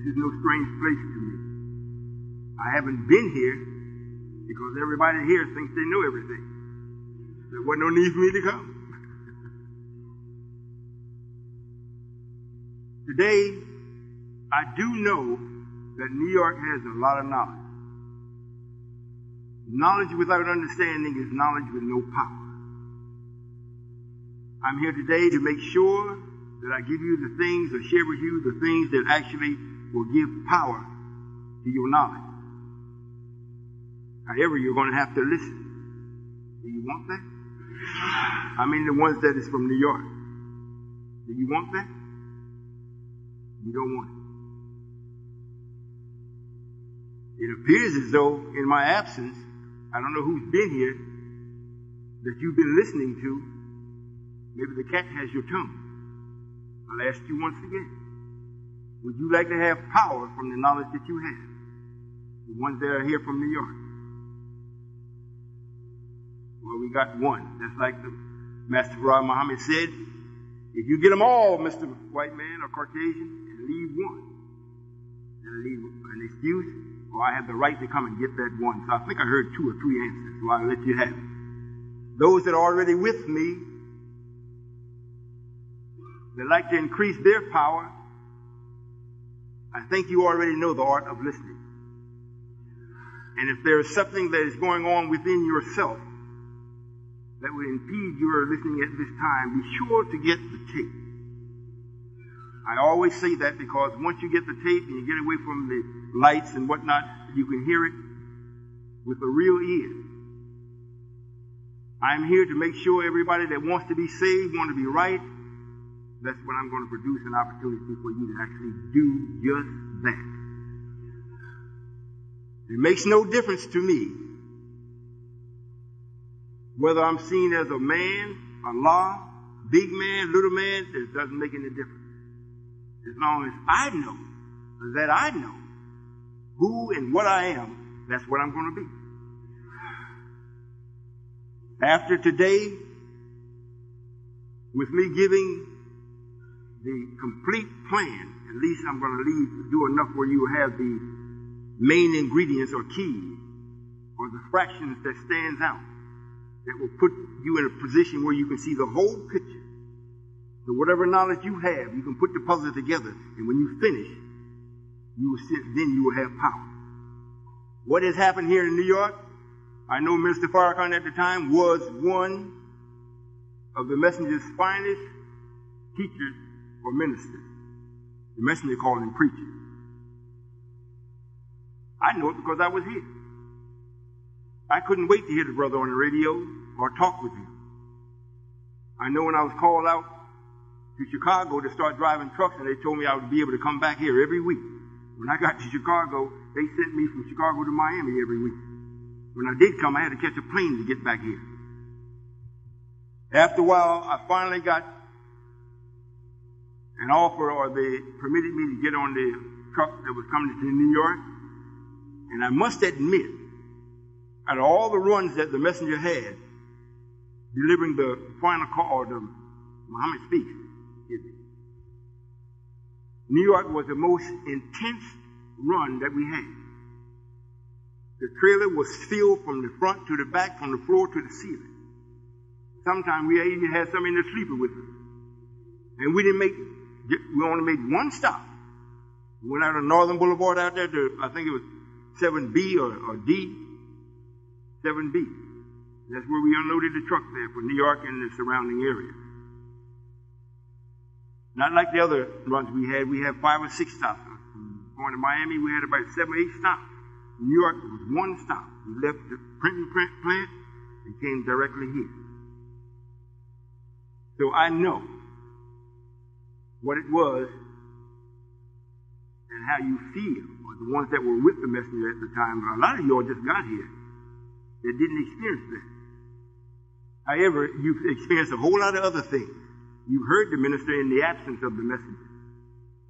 This is no strange place to me. I haven't been here because everybody here thinks they know everything. There wasn't no need for me to come. Today, I do know that New York has a lot of knowledge. Knowledge without understanding is knowledge with no power. I'm here today to make sure that I give you the things or share with you the things that actually will give power to your knowledge. However, you're going to have to listen. Do you want that? I mean the ones that is from New York. Do you want that? You don't want it. It appears as though in my absence, I don't know who's been here, that you've been listening to. Maybe the cat has your tongue. I'll ask you once again. Would you like to have power from the knowledge that you have? The ones that are here from New York. Well, we got one. That's like the Master Royall Muhammad said, if you get them all, Mr. White Man or Caucasian, and leave one, and leave an excuse, well, I have the right to come and get that one. So I think I heard 2 or 3 answers, so I'll let you have it. Those that are already with me, that like to increase their power, I think you already know the art of listening. And if there is something that is going on within yourself that would impede your listening at this time, be sure to get the tape. I always say that because once you get the tape and you get away from the lights and whatnot, you can hear it with a real ear. I'm here to make sure everybody that wants to be saved, want to be right, that's when I'm going to produce an opportunity for you to actually do just that. It makes no difference to me whether I'm seen as a man, Allah, big man, little man. It doesn't make any difference. As long as I know that I know who and what I am, that's what I'm going to be. After today, with me giving the complete plan, at least I'm going to do enough where you have the main ingredients or keys or the fractions that stands out that will put you in a position where you can see the whole picture. So whatever knowledge you have, you can put the puzzle together, and when you finish, then you will have power. What has happened here in New York? I know Mr. Farrakhan at the time was one of the messenger's finest teachers or ministers. The messenger called him preacher. I know it because I was here. I couldn't wait to hear the brother on the radio or talk with him. I know when I was called out to Chicago to start driving trucks, and they told me I would be able to come back here every week. When I got to Chicago, they sent me from Chicago to Miami every week. When I did come, I had to catch a plane to get back here. After a while, I finally got an offer, or they permitted me to get on the truck that was coming to New York. And I must admit, out of all the runs that the messenger had, delivering the final call, or the Muhammad speaks, New York was the most intense run that we had. The trailer was filled from the front to the back, from the floor to the ceiling. Sometimes we even had some in the sleeper with us. And we only made one stop. We went out on Northern Boulevard out there to, I think it was 7B or D. 7B. That's where we unloaded the truck there for New York and the surrounding area. Not like the other runs we had. We had 5 or 6 stops. Going to Miami, we had about 7 or 8 stops. New York was one stop. We left the printing plant and came directly here. So I know what it was and how you feel, or the ones that were with the messenger at the time. A lot of y'all just got here that didn't experience that. However, you've experienced a whole lot of other things. You've heard the minister in the absence of the messenger.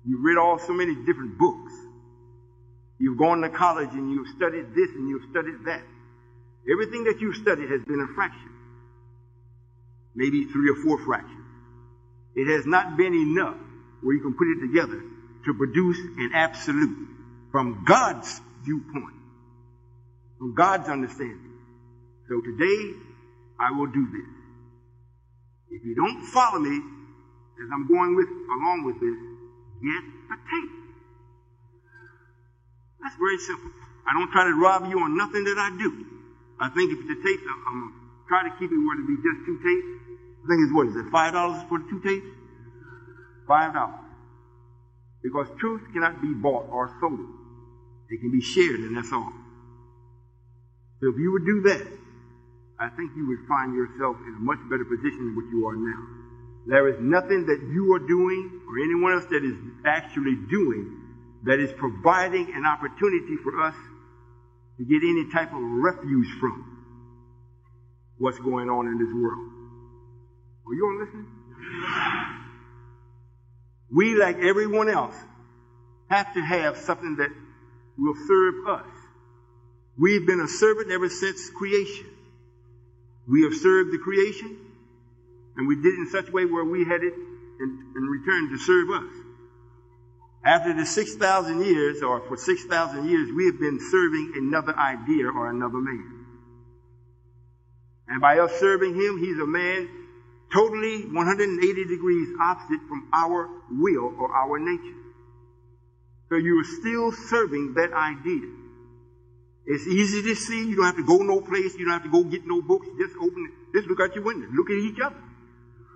You've read so many different books. You've gone to college and you've studied this and you've studied that. Everything that you've studied has been a fraction. Maybe 3 or 4 fractions. It has not been enough where you can put it together to produce an absolute from God's viewpoint, from God's understanding. So today, I will do this. If you don't follow me, as I'm going along with this, get a tape. That's very simple. I don't try to rob you on nothing that I do. I think if the tapes, I'm going to try to keep it where it be just 2 tapes. I think it's, what is it, $5 for the 2 tapes? $5. Because truth cannot be bought or sold. It can be shared, and that's all. So if you would do that, I think you would find yourself in a much better position than what you are now. There is nothing that you are doing or anyone else that is actually doing that is providing an opportunity for us to get any type of refuge from what's going on in this world. Are you all listening? We, like everyone else, have to have something that will serve us. We've been a servant ever since creation. We have served the creation, and we did it in such a way where we had it in return to serve us. After the 6,000 years, or for 6,000 years, we have been serving another idea or another man. And by us serving him, he's a man totally 180 degrees opposite from our will or our nature. So you are still serving that idea. It's easy to see. You don't have to go no place. You don't have to go get no books. Just open it. Just look out your window. Look at each other.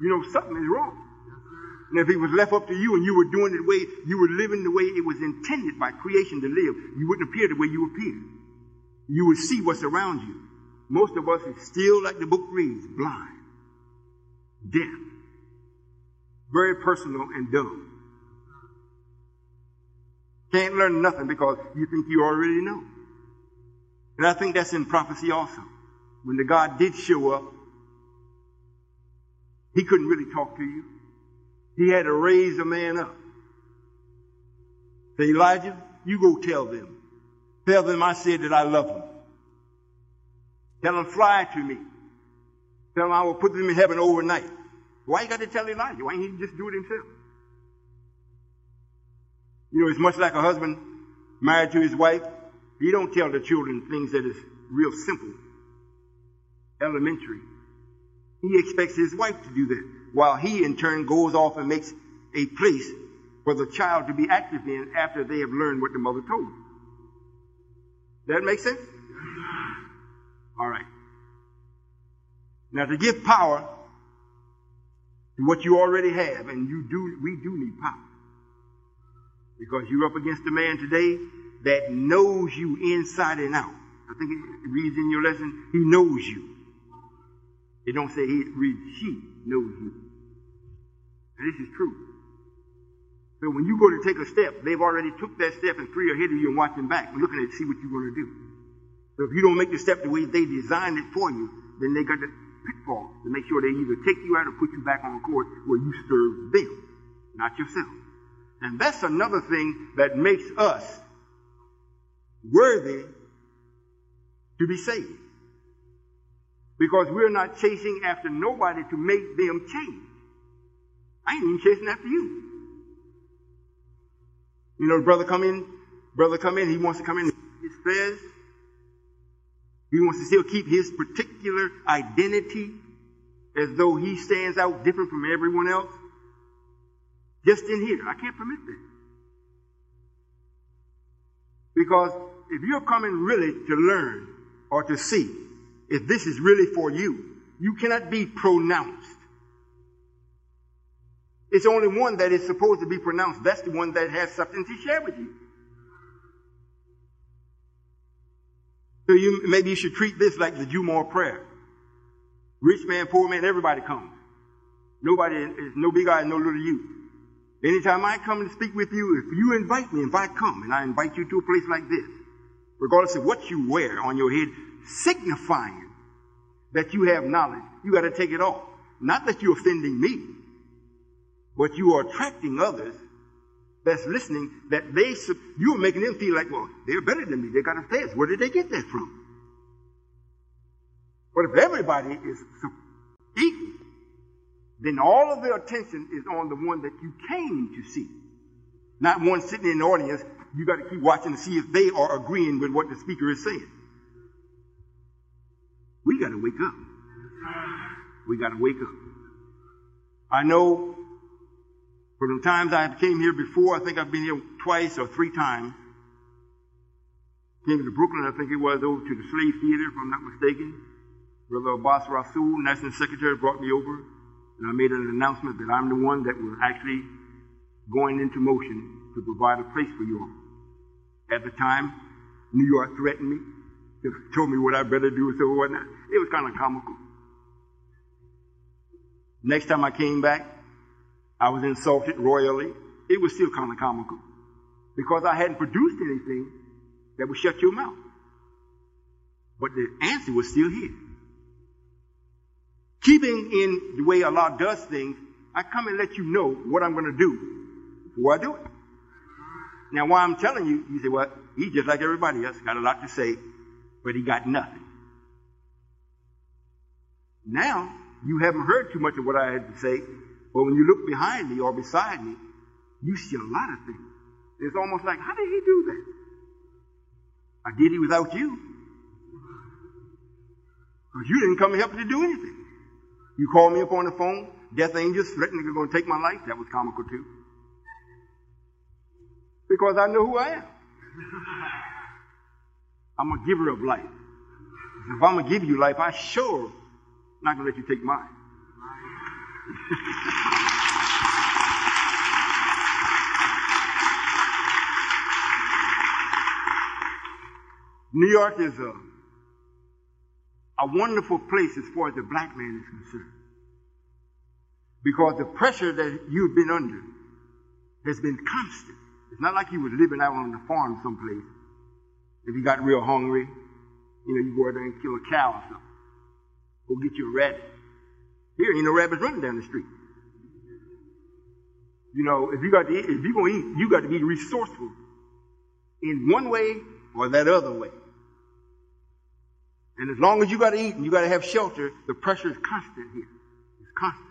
You know something is wrong. And if it was left up to you and you were doing it the way, you were living the way it was intended by creation to live, you wouldn't appear the way you appear. You would see what's around you. Most of us is still, like the book reads, blind, deaf, very personal and dumb. Can't learn nothing because you think you already know. And I think that's in prophecy also. When the God did show up, he couldn't really talk to you. He had to raise a man up. Say, Elijah, you go tell them. Tell them I said that I love them. Tell them fly to me. Tell them I will put them in heaven overnight. Why you got to tell Elijah? Why can't he just do it himself? You know, it's much like a husband married to his wife. He don't tell the children things that is real simple, elementary. He expects his wife to do that, while he in turn goes off and makes a place for the child to be active in after they have learned what the mother told them. That make sense? All right. Now, to give power to what you already have, and we do need power, because you're up against a man today that knows you inside and out. I think it reads in your lesson, he knows you. It don't say he reads, she knows you. And this is true. So when you go to take a step, they've already took that step and 3 ahead of you and watching back and looking at see what you're going to do. So if you don't make the step the way they designed it for you, then they got the pitfall to make sure they either take you out or put you back on course where you serve them, not yourself. And that's another thing that makes us worthy to be saved. Because we're not chasing after nobody to make them change. I ain't even chasing after you. You know, brother come in, he wants to come in his fez. He wants to still keep his particular identity as though he stands out different from everyone else. Just in here, I can't permit that. Because if you're coming really to learn or to see if this is really for you, you cannot be pronounced. It's only one that is supposed to be pronounced. That's the one that has something to share with you. So maybe you should treat this like the Jumor prayer. Rich man, poor man, everybody comes. Nobody is no big I, no little you. Anytime I come and speak with you, if you invite me, if I come and I invite you to a place like this, regardless of what you wear on your head, signifying that you have knowledge, you got to take it off. Not that you're offending me, but you are attracting others that's listening, that you are making them feel like, well, they're better than me. They got a fez. Where did they get that from? But if everybody is equal, then all of their attention is on the one that you came to see. Not one sitting in the audience. You got to keep watching to see if they are agreeing with what the speaker is saying. We got to wake up. We got to wake up. I know from the times I came here before, I think I've been here twice or three times. Came to Brooklyn, I think it was, over to the Slave Theater, if I'm not mistaken. Brother Abbas Rasul, National Secretary, brought me over, and I made an announcement that I'm the one that was actually going into motion to provide a place for you all. At the time, New York threatened me, told me what I better do and so whatnot. It was kind of comical. Next time I came back, I was insulted royally. It was still kind of comical because I hadn't produced anything that would shut your mouth. But the answer was still here. Keeping in the way Allah does things, I come and let you know what I'm going to do before I do it. Now, why I'm telling you, you say, well, he's just like everybody else, got a lot to say, but he got nothing. Now, you haven't heard too much of what I had to say, but when you look behind me or beside me, you see a lot of things. It's almost like, how did he do that? I did it without you. Because you didn't come and help me to do anything. You called me up on the phone, death angels threatening they're going to take my life. That was comical too. Because I know who I am. I'm a giver of life. If I'm going to give you life, I sure not going to let you take mine. New York is a wonderful place as far as the black man is concerned. Because the pressure that you've been under has been constant. It's not like you was living out on the farm someplace. If you got real hungry, you go out there and kill a cow or something. Go get you a rabbit. Here ain't no rabbits running down the street. If you're going to eat, you got to be resourceful in one way or that other way. And as long as you got to eat and you got to have shelter, the pressure is constant here. It's constant.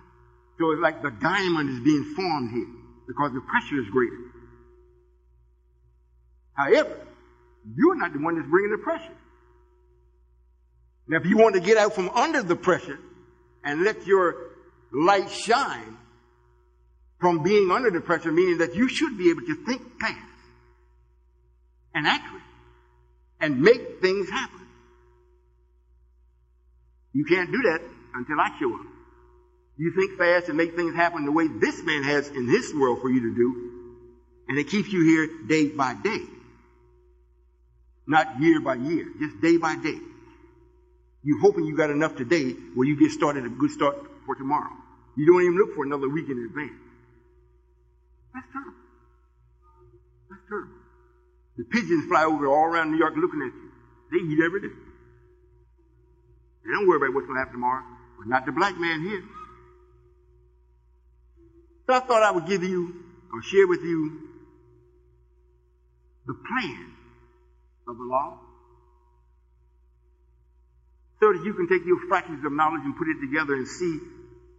So it's like the diamond is being formed here because the pressure is greater. However, you're not the one that's bringing the pressure. Now, if you want to get out from under the pressure and let your light shine from being under the pressure, meaning that you should be able to think fast and accurate and make things happen. You can't do that until I show up. You think fast and make things happen the way this man has in his world for you to do, and it keeps you here day by day. Not year by year, just day by day. You're hoping you got enough today where you get started, a good start for tomorrow. You don't even look for another week in advance. That's terrible. That's terrible. The pigeons fly over all around New York looking at you. They eat every day. They don't worry about what's going to happen tomorrow. But not the black man here. So I thought I would give you, or share with you, the plan of the law, so that you can take your fractions of knowledge and put it together and see,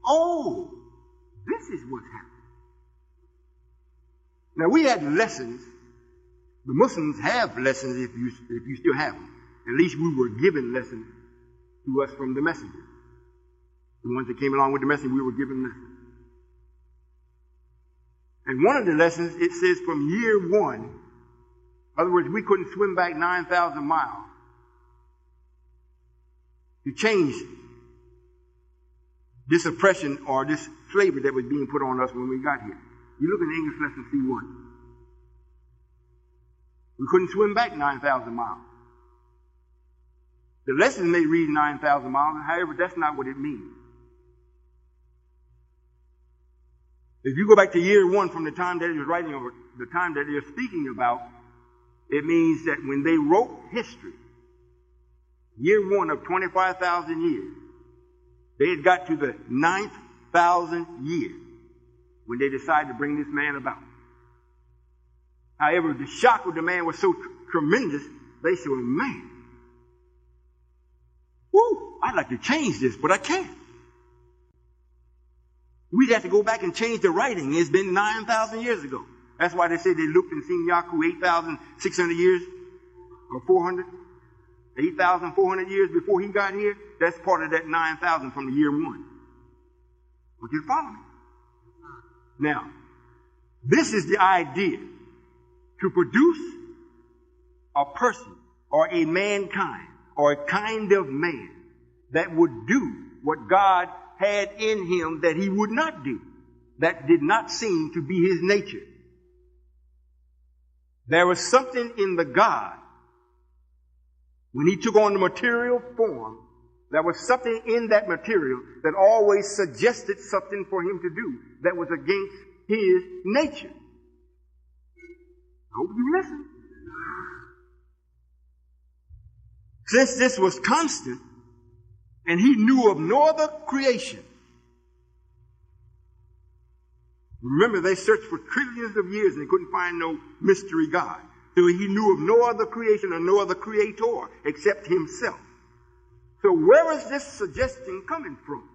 oh, this is what's happening. Now, we had lessons. The Muslims have lessons if you still have them. At least we were given lessons to us from the messenger. The ones that came along with the messenger, we were given lessons. And one of the lessons, it says from year one, in other words, we couldn't swim back 9,000 miles to change this oppression or this slavery that was being put on us when we got here. You look in the English lesson C1. We couldn't swim back 9,000 miles. The lesson may read 9,000 miles, however, that's not what it means. If you go back to year one from the time that he was writing over, the time that they're speaking about, it means that when they wrote history, year one of 25,000 years, they had got to the 9,000th year when they decided to bring this man about. However, the shock of the man was so tremendous, they said, well, man, I'd like to change this, but I can't. We'd have to go back and change the writing. It's been 9,000 years ago. That's why they say they looked and seen Yaku 8,600 years or 400. 8,400 years before he got here. That's part of that 9,000 from the year one. Would you follow me? Now, this is the idea. To produce a person or a mankind or a kind of man that would do what God had in him that he would not do. That did not seem to be his nature. There was something in the God, when he took on the material form, there was something in that material that always suggested something for him to do that was against his nature. I hope you listen. Since this was constant, and he knew of no other creation. Remember, they searched for trillions of years and they couldn't find no mystery God. So he knew of no other creation or no other creator except himself. So where is this suggestion coming from?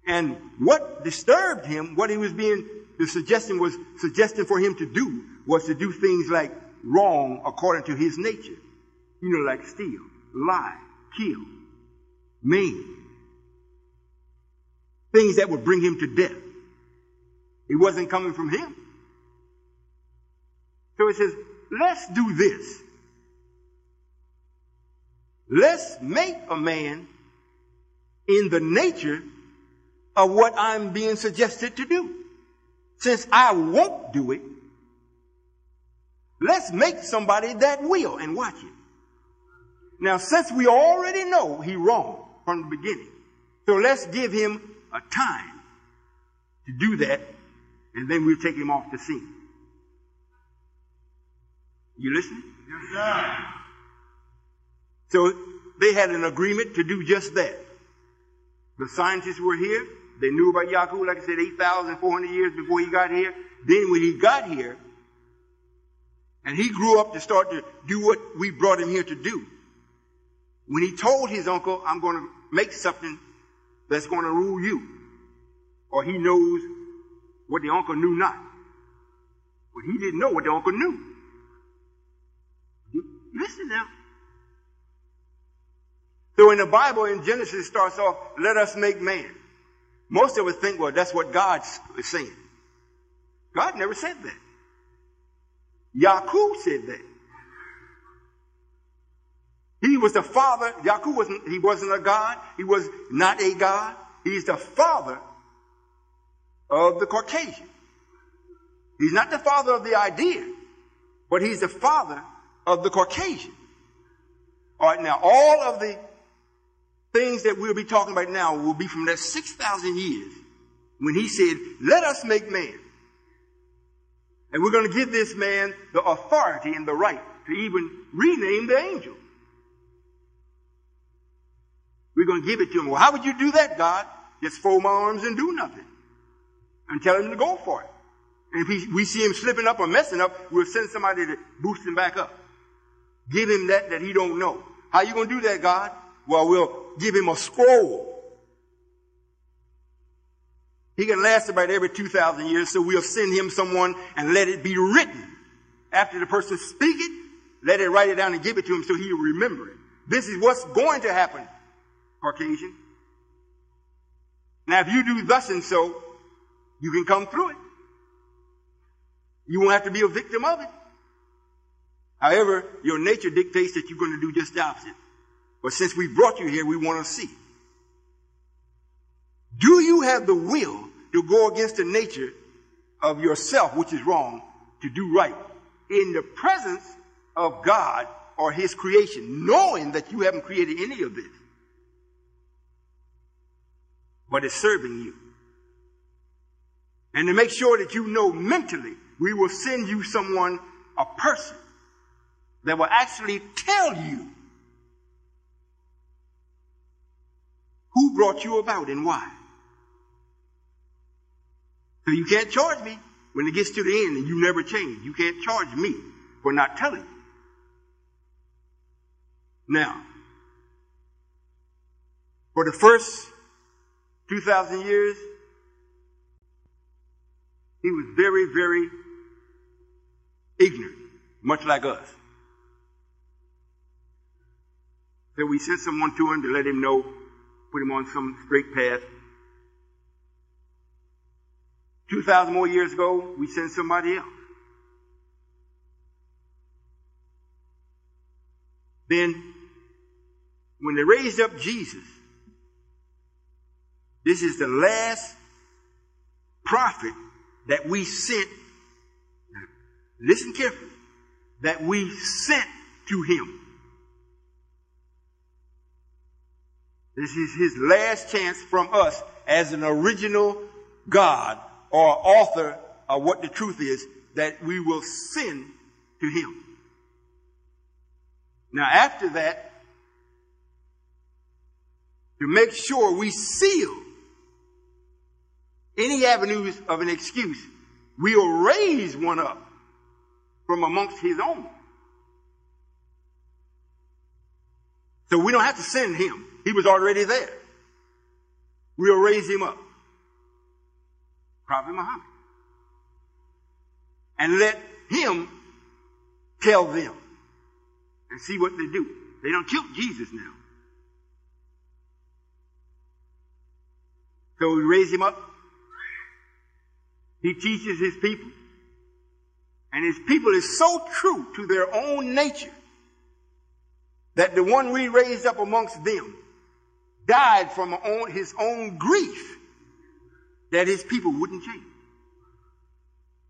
And what disturbed him, the suggestion was suggesting for him to do was to do things like wrong according to his nature. You know, like steal, lie, kill, maim. Things that would bring him to death. It wasn't coming from him. So he says, let's do this. Let's make a man in the nature of what I'm being suggested to do. Since I won't do it, let's make somebody that will and watch it. Now, since we already know he's wrong from the beginning, so let's give him a time to do that, and then we'll take him off the scene. You listening? Yes, sir. So they had an agreement to do just that. The scientists were here. They knew about Yaku, like I said, 8,400 years before he got here. Then when he got here, and he grew up to start to do what we brought him here to do, when he told his uncle, I'm going to make something that's going to rule you, or he knows what the uncle knew not. But he didn't know what the uncle knew. Listen now. So in the Bible, in Genesis, it starts off, let us make man. Most of us think, well, that's what God is saying. God never said that. Yaku said that. He was the father. Yaku wasn't a God. He was not a God. He's the father of the Caucasian. He's not the father of the idea, but he's the father of the Caucasian. All right, now all of the things that we'll be talking about now will be from that 6,000 years when he said, let us make man. And we're going to give this man the authority and the right to even rename the angel. We're going to give it to him. Well, how would you do that, God? Just fold my arms and do nothing. And tell him to go for it. And if we see him slipping up or messing up, we'll send somebody to boost him back up. Give him that he don't know. How you going to do that, God? Well, we'll give him a scroll. He can last about every 2,000 years, so we'll send him someone and let it be written. After the person speak it, let it write it down and give it to him so he'll remember it. This is what's going to happen, Caucasian. Now, if you do thus and so, you can come through it. You won't have to be a victim of it. However, your nature dictates that you're going to do just the opposite. But since we brought you here, we want to see. Do you have the will to go against the nature of yourself, which is wrong, to do right in the presence of God or his creation, knowing that you haven't created any of this, but it's serving you? And to make sure that you know mentally, we will send you someone, a person, that will actually tell you who brought you about and why. So you can't charge me when it gets to the end and you never change. You can't charge me for not telling you. Now, for the first 2,000 years, He was very, very ignorant, much like us. So we sent someone to him to let him know, put him on some straight path. 2,000 more years ago, we sent somebody else. Then, when they raised up Jesus, this is the last prophet that we sent. Listen carefully. That we sent to him. This is his last chance from us as an original God or author of what the truth is that we will send to him. Now after that, to make sure we seal any avenues of an excuse, we'll raise one up from amongst his own. So we don't have to send him. He was already there. We'll raise him up. Prophet Muhammad. And let him tell them and see what they do. They don't kill Jesus now. So we raise him up. He teaches his people. And his people is so true to their own nature that the one we raised up amongst them died from his own grief that his people wouldn't change.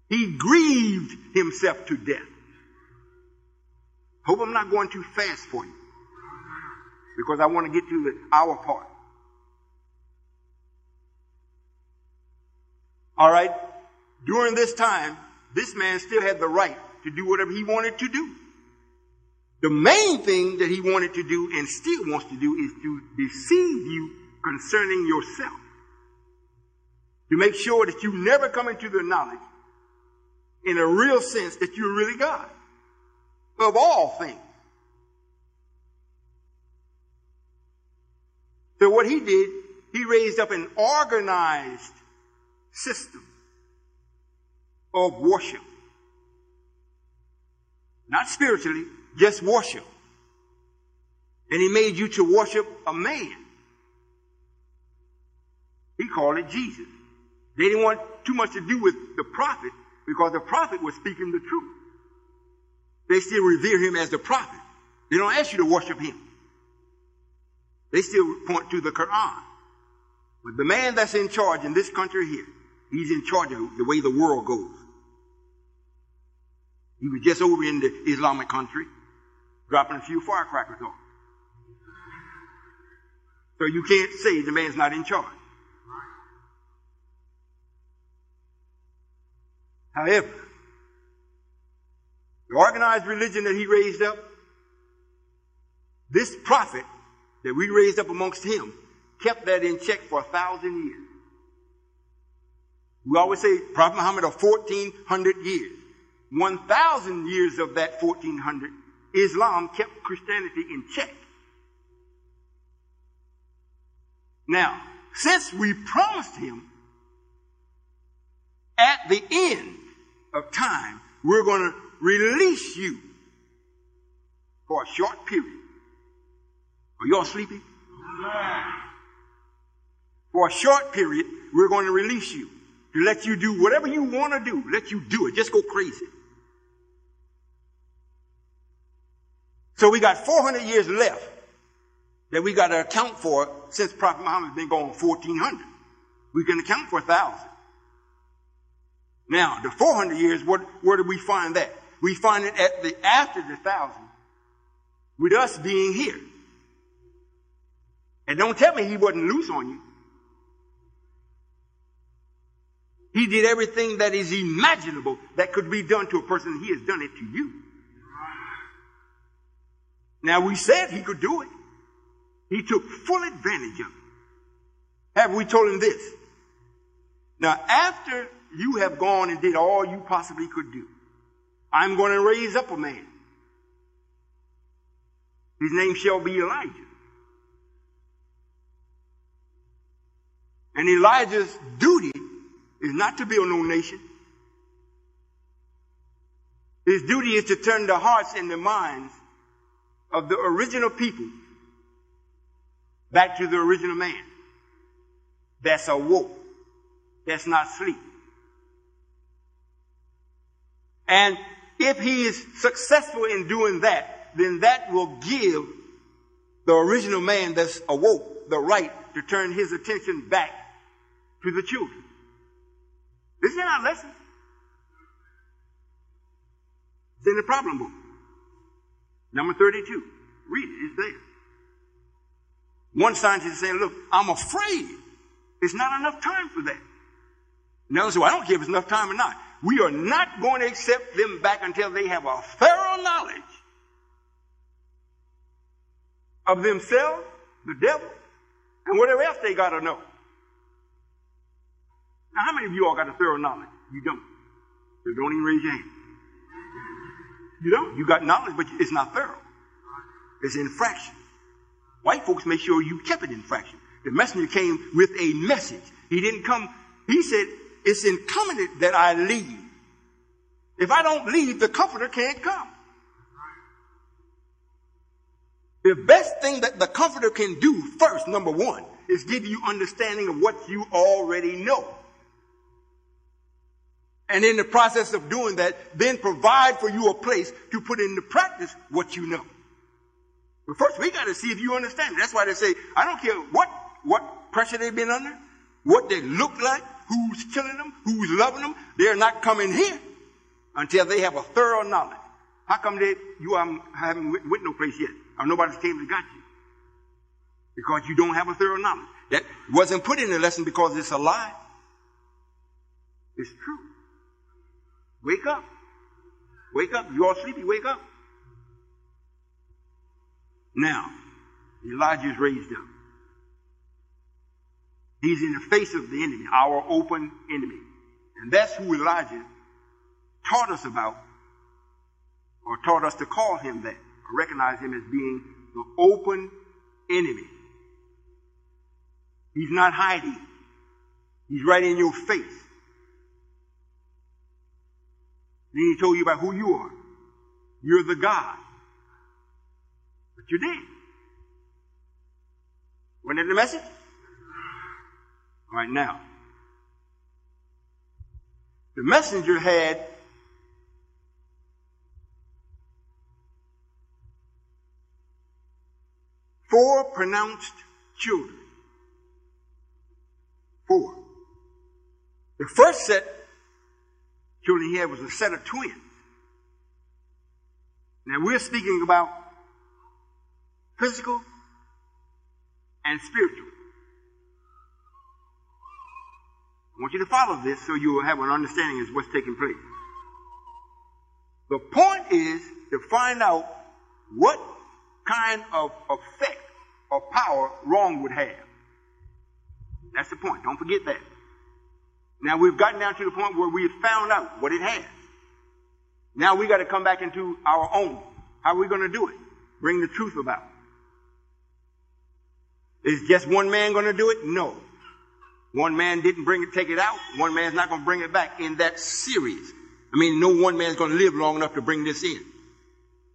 He grieved himself to death. Hope I'm not going too fast for you, because I want to get to our part. All right. During this time, this man still had the right to do whatever he wanted to do. The main thing that he wanted to do and still wants to do is to deceive you concerning yourself. To make sure that you never come into the knowledge in a real sense that you're really God. Of all things. So what he did, he raised up an organized system of worship. Not spiritually, just worship. And he made you to worship a man. He called it Jesus. They didn't want too much to do with the prophet, because the prophet was speaking the truth. They still revere him as the prophet. They don't ask you to worship him. They still point to the Quran. But the man that's in charge in this country here, he's in charge of the way the world goes. He was just over in the Islamic country, dropping a few firecrackers off. So you can't say the man's not in charge. However, the organized religion that he raised up, this prophet that we raised up amongst him, kept that in check for 1,000 years. We always say Prophet Muhammad of 1,400 years. 1,000 years of that 1,400, Islam kept Christianity in check. Now, since we promised him at the end of time, we're going to release you for a short period. Are y'all sleeping? For a short period, we're going to release you to let you do whatever you want to do. Let you do it. Just go crazy. So we got 400 years left that we got to account for since Prophet Muhammad's been gone 1,400. We can account for 1,000. Now, the 400 years, where do we find that? We find it after the 1,000, with us being here. And don't tell me he wasn't loose on you. He did everything that is imaginable that could be done to a person. He has done it to you. Now, we said he could do it. He took full advantage of it. Have we told him this? Now, after you have gone and did all you possibly could do, I'm going to raise up a man. His name shall be Elijah. And Elijah's duty is not to build no nation. His duty is to turn the hearts and the minds of the original people back to the original man. That's awoke. That's not sleep. And if he is successful in doing that, then that will give the original man that's awoke the right to turn his attention back to the children. Isn't that our lesson? It's in the problem book. Number 32. Read it. It's there. One scientist is saying, look, I'm afraid it's not enough time for that. Another said, well, I don't care if it's enough time or not. We are not going to accept them back until they have a thorough knowledge of themselves, the devil, and whatever else they got to know. Now, how many of you all got a thorough knowledge? You don't. So don't even raise your hand. You don't. You got knowledge, but it's not thorough. It's in fraction. White folks make sure you kept it in fraction. The messenger came with a message. He didn't come. He said, it's incumbent that I leave. If I don't leave, the comforter can't come. The best thing that the comforter can do first, number one, is give you understanding of what you already know. And in the process of doing that, then provide for you a place to put into practice what you know. But first, we got to see if you understand it. That's why they say, I don't care what pressure they've been under, what they look like, who's killing them, who's loving them. They're not coming here until they have a thorough knowledge. How come you haven't went no place yet? Or nobody's came and got you? Because you don't have a thorough knowledge. That wasn't put in the lesson because it's a lie. It's true. Wake up. Wake up. You're all sleepy. Wake up. Now, Elijah is raised up. He's in the face of the enemy, our open enemy. And that's who Elijah taught us about, or taught us to call him that, or recognize him as being the open enemy. He's not hiding. He's right in your face. Then he told you about who you are. You're the God. But you're dead. Wasn't that the message? All right, now. The messenger had four pronounced children. Four. The first set children he had was a set of twins. Now we're speaking about physical and spiritual. I want you to follow this so you will have an understanding of what's taking place. The point is to find out what kind of effect or power wrong would have. That's the point. Don't forget that. Now we've gotten down to the point where we've found out what it has. Now we got to come back into our own. How are we going to do it? Bring the truth about. Is just one man going to do it? No. One man didn't take it out. One man's not going to bring it back in that series. I mean, no one man's going to live long enough to bring this in.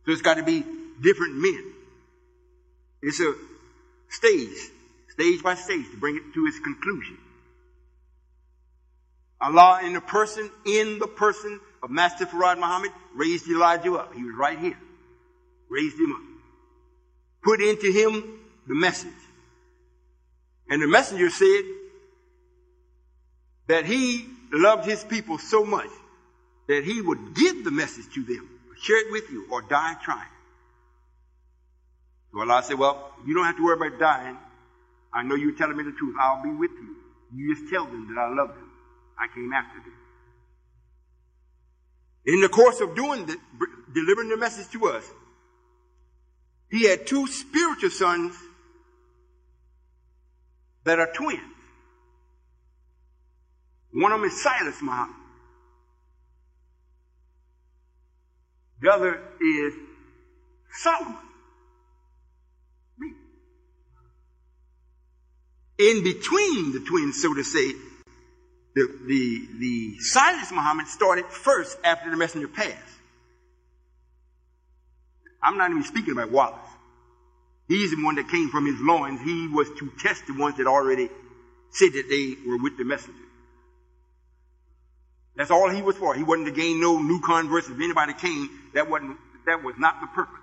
So it's got to be different men. It's a stage by stage, to bring it to its conclusion. Allah in the person of Master Farad Muhammad raised Elijah up. He was right here. Raised him up. Put into him the message. And the messenger said that he loved his people so much that he would give the message to them, share it with you, or die trying. So Allah said, well, you don't have to worry about dying. I know you're telling me the truth. I'll be with you. You just tell them that I love them. I came after them. In the course of doing that, delivering the message to us, he had two spiritual sons that are twins. One of them is Silas Muhammad. The other is Solomon. Me. In between the twins, so to say, the Silas Muhammad started first after the messenger passed. I'm not even speaking about Wallace. He's the one that came from his loins. He was to test the ones that already said that they were with the messenger. That's all he was for. He wasn't to gain no new converts. If anybody came, that was not the purpose.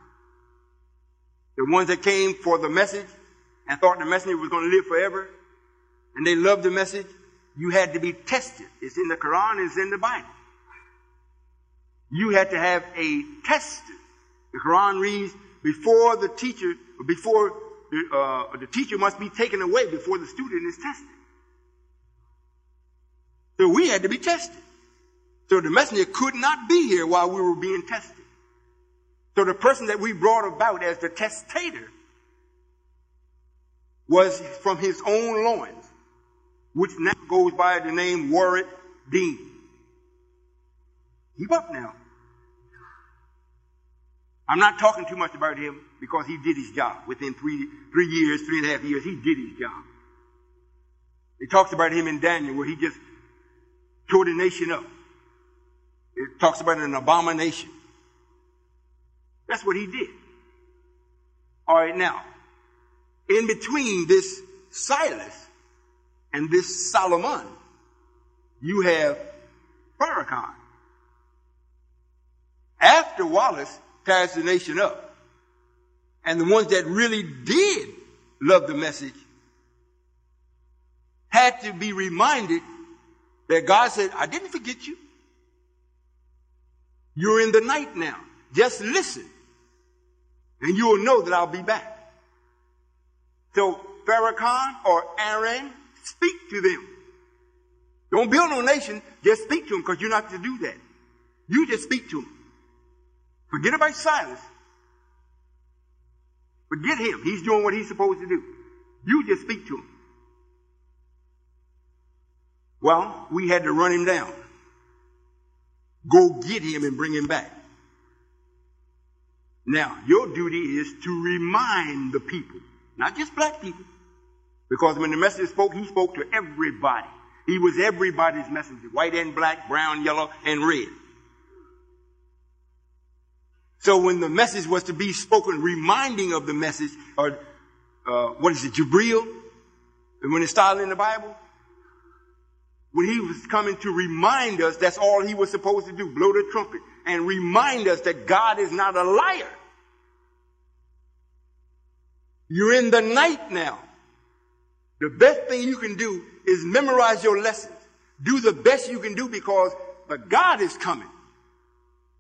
The ones that came for the message and thought the messenger was going to live forever, and they loved the message, you had to be tested. It's in the Quran, it's in the Bible. You had to have a tester. The Quran reads, before the teacher must be taken away before the student is tested. So we had to be tested. So the messenger could not be here while we were being tested. So the person that we brought about as the testator was from his own loins, which now goes by the name Warwick Dean. Keep up now. I'm not talking too much about him because he did his job. Within 3 years, 3.5 years, he did his job. It talks about him in Daniel where he just tore the nation up. It talks about an abomination. That's what he did. All right, now, in between this Silas and this Solomon, you have Farrakhan. After Wallace ties the nation up, and the ones that really did love the message had to be reminded that God said, I didn't forget you. You're in the night now. Just listen, and you will know that I'll be back. So Farrakhan or Aaron, speak to them. Don't build no nation, just speak to them, because you're not to do that. You just speak to them. Forget about Silas. Forget him. He's doing what he's supposed to do. You just speak to him. Well, we had to run him down. Go get him and bring him back. Now, your duty is to remind the people, not just black people, because when the messenger spoke, he spoke to everybody. He was everybody's messenger, white and black, brown, yellow, and red. So when the message was to be spoken, reminding of the message, or Jibril, and when it's styled in the Bible, when he was coming to remind us, that's all he was supposed to do, blow the trumpet, and remind us that God is not a liar. You're in the night now. The best thing you can do is memorize your lessons. Do the best you can do because the God is coming.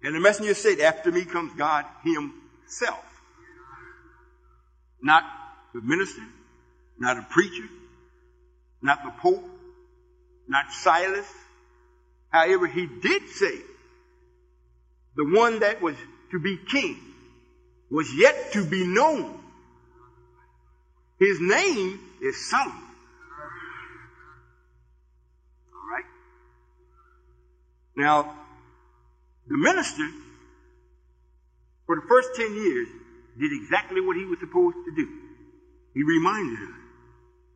And the messenger said, after me comes God himself. Not the minister, not a preacher, not the Pope, not Silas. However, he did say the one that was to be king was yet to be known. His name is Solomon. All right? Now, the minister, for the first 10 years, did exactly what he was supposed to do. He reminded us.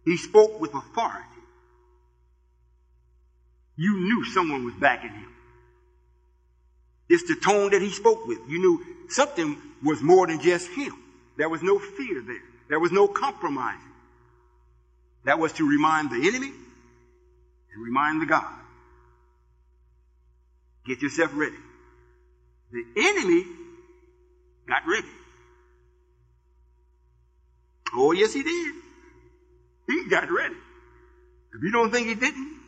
He spoke with authority. You knew someone was backing him. It's the tone that he spoke with. You knew something was more than just him. There was no fear there. There was no compromising. That was to remind the enemy and remind the God. Get yourself ready. The enemy got ready. Oh, yes, he did. He got ready. If you don't think he didn't,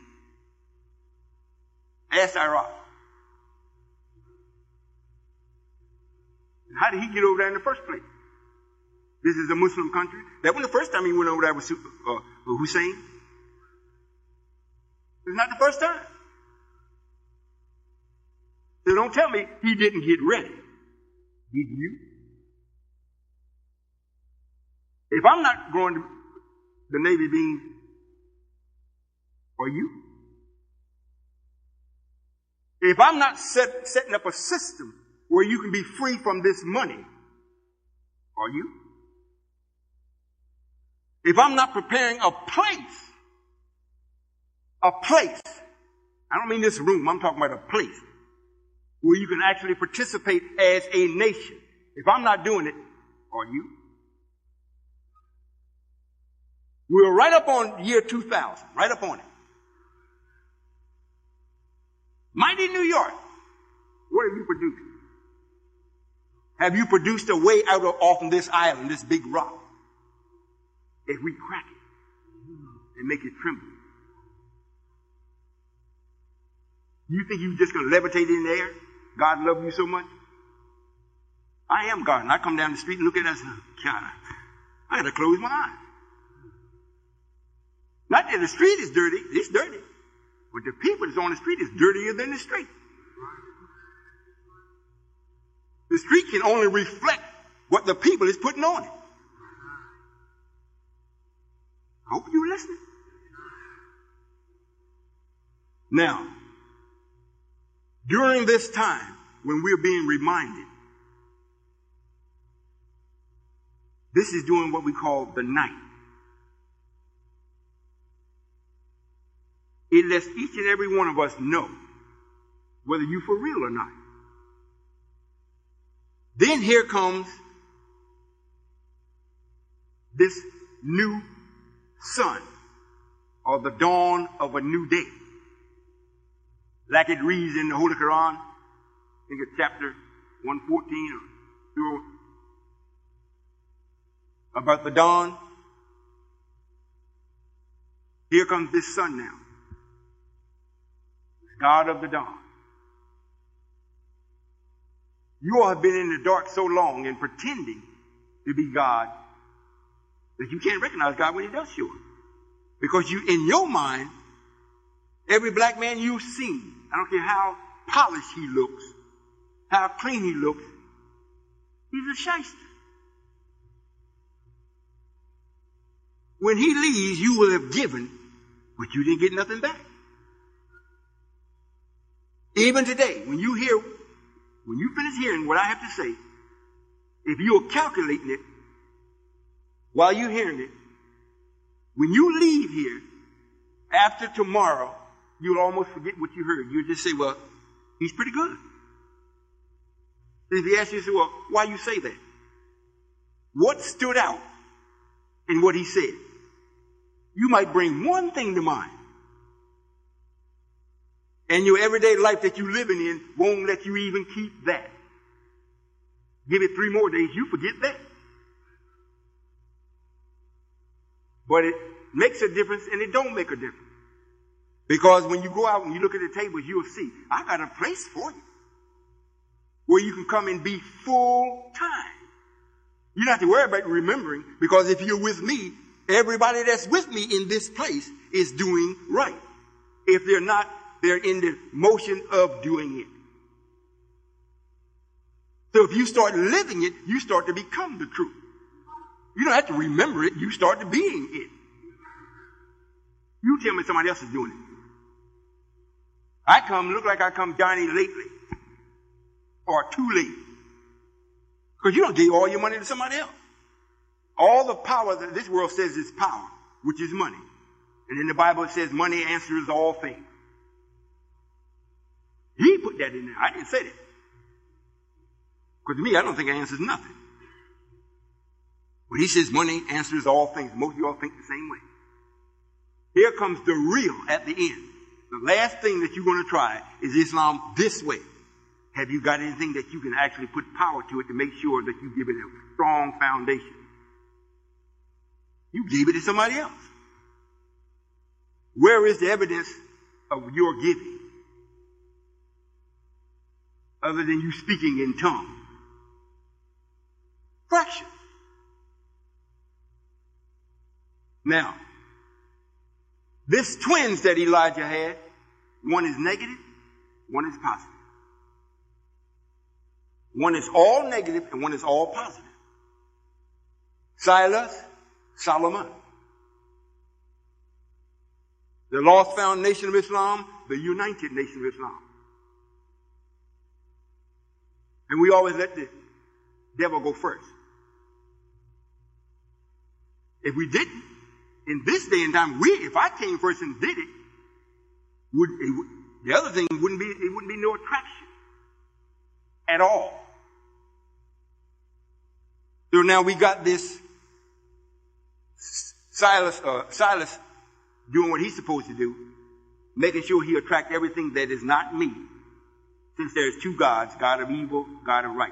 ask Iraq. How did he get over there in the first place? This is a Muslim country. That wasn't the first time he went over there with Hussein. It's not the first time. So don't tell me he didn't get ready. Did you? If I'm not going to the Navy being, are you? If I'm not setting up a system where you can be free from this money, are you? If I'm not preparing a place, I don't mean this room, I'm talking about a place where you can actually participate as a nation If I'm not doing it, are you? We're right up on year 2000, right up on it. Mighty New York, what have you produced? Have you produced a way out of off of this island, this big rock? If we crack it and make it tremble, you think you're just going to levitate in the air? God loves you so much? I am God, and I come down the street and look at us and God, I got to close my eyes. Not that the street is dirty, it's dirty. But the people that's on the street is dirtier than the street. The street can only reflect what the people is putting on it. I hope you're listening. Now, during this time when we're being reminded, this is doing what we call the night. It lets each and every one of us know whether you're for real or not. Then here comes this new sun, or the dawn of a new day. Like it reads in the Holy Quran, I think it's chapter 114 or 2, about the dawn. Here comes this sun now. God of the dawn. You all have been in the dark so long and pretending to be God that you can't recognize God when He does show up. Because you, in your mind, every black man you've seen, I don't care how polished he looks, how clean he looks, he's a shyster. When he leaves, you will have given, but you didn't get nothing back. Even today, when you finish hearing what I have to say, if you're calculating it while you're hearing it, when you leave here, after tomorrow, you'll almost forget what you heard. You'll just say, well, he's pretty good. And if he asks you, say, well, why you say that? What stood out in what he said? You might bring one thing to mind. And your everyday life that you're living in won't let you even keep that. Give it 3 more days, you forget that. But it makes a difference and it don't make a difference. Because when you go out and you look at the tables, you'll see, I got a place for you where you can come and be full time. You don't have to worry about remembering, because if you're with me, everybody that's with me in this place is doing right. If they're not, they're in the motion of doing it. So if you start living it, you start to become the truth. You don't have to remember it, you start to being it. You tell me somebody else is doing it. I look like I come Johnny lately. Or too late. Because you don't give all your money to somebody else. All the power that this world says is power, which is money. And in the Bible it says money answers all things. He put that in there. I didn't say that. Because to me, I don't think it answers nothing. But he says money answers all things. Most of y'all think the same way. Here comes the real at the end. The last thing that you're going to try is Islam this way. Have you got anything that you can actually put power to it to make sure that you give it a strong foundation? You gave it to somebody else. Where is the evidence of your giving? Other than you speaking in tongues. Fraction. Now, this twins that Elijah had, one is negative, one is positive. One is all negative and one is all positive. Silas, Solomon. The lost found nation of Islam, the united nation of Islam. And we always let the devil go first. If we didn't, in this day and time, if I came first and did it, the other thing wouldn't be no attraction at all. So now we got this Silas doing what he's supposed to do, making sure he attracts everything that is not me, since there's two gods, God of evil, God of right.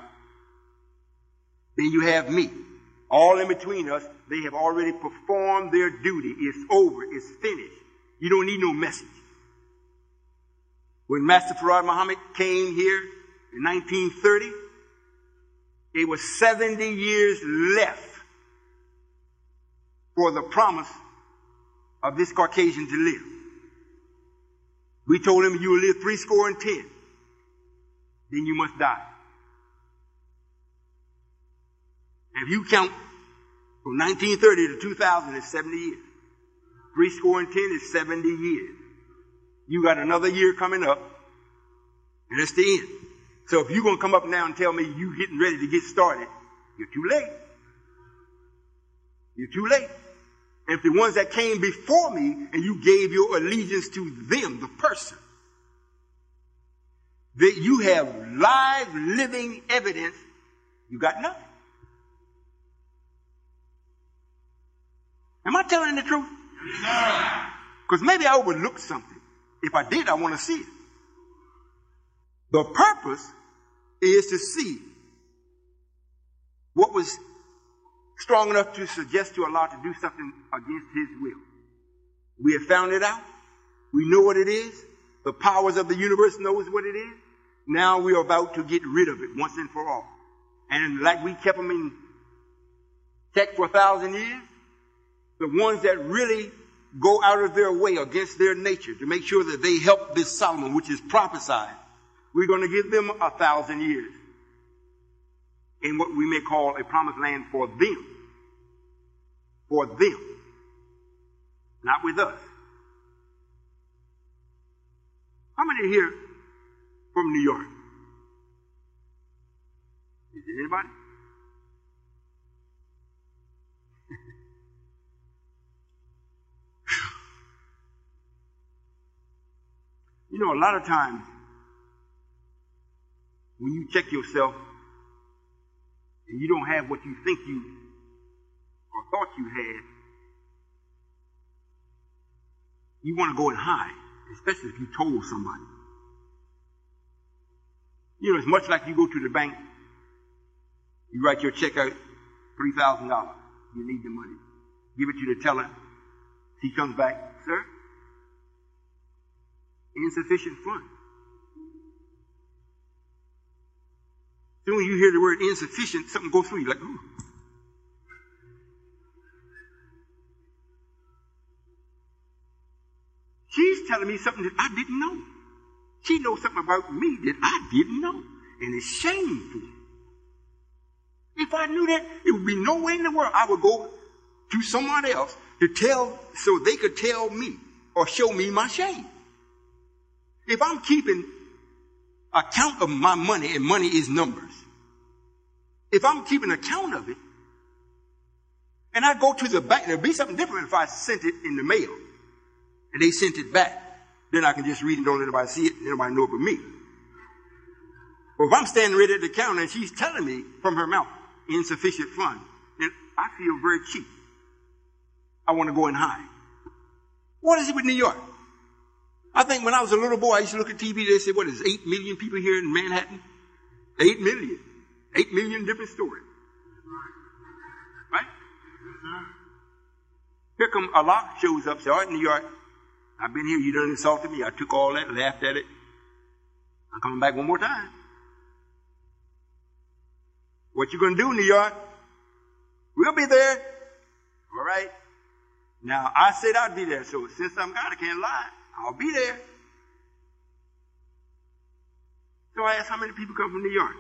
Then you have me. All in between us, they have already performed their duty. It's over. It's finished. You don't need no message. When Master Farad Muhammad came here in 1930, it was 70 years left for the promise of this Caucasian to live. We told him you will live 70, then you must die. And if you count from 1930 to 2000, it's 70 years. 70 is 70 years. You got another year coming up, and that's the end. So if you're going to come up now and tell me you getting ready to get started, you're too late. You're too late. And if the ones that came before me and you gave your allegiance to them, the person, that you have live, living evidence, you got nothing. Am I telling the truth? Because maybe I overlooked something. If I did, I want to see it. The purpose is to see what was strong enough to suggest to Allah to do something against His will. We have found it out. We know what it is. The powers of the universe knows what it is. Now we are about to get rid of it once and for all. And like we kept them in check for 1,000 years, the ones that really go out of their way against their nature to make sure that they help this Solomon, which is prophesied, we're going to give them 1,000 years in what we may call a promised land for them. For them. Not with us. How many here from New York? Is there anybody? You know, a lot of times when you check yourself and you don't have what you think you or thought you had, you want to go and hide, especially if you told somebody. You know, it's much like you go to the bank, you write your check out, $3,000. You need the money. Give it to the teller. He comes back, sir, insufficient funds. Soon as you hear the word insufficient, something goes through you like, ooh. She's telling me something that I didn't know. She knows something about me that I didn't know. And it's shameful. If I knew that, it would be no way in the world I would go to someone else to tell, so they could tell me or show me my shame. If I'm keeping account of my money, and money is numbers, if I'm keeping account of it, and I go to the bank, there'd be something different if I sent it in the mail, and they sent it back. Then I can just read it, don't let anybody see it, and nobody know it but me. But if I'm standing right at the counter and she's telling me from her mouth, insufficient funds, then I feel very cheap. I want to go and hide. What is it with New York? I think when I was a little boy, I used to look at TV, they said, what is 8 million people here in Manhattan? 8 million. 8 million different stories. Right? Here come Allah, shows up, says, all right, New York, I've been here, you done insulted me, I took all that, laughed at it. I'm coming back one more time. What you gonna do, New York? We'll be there. All right? Now, I said I'd be there, so since I'm God, I can't lie. I'll be there. So I asked how many people come from New York.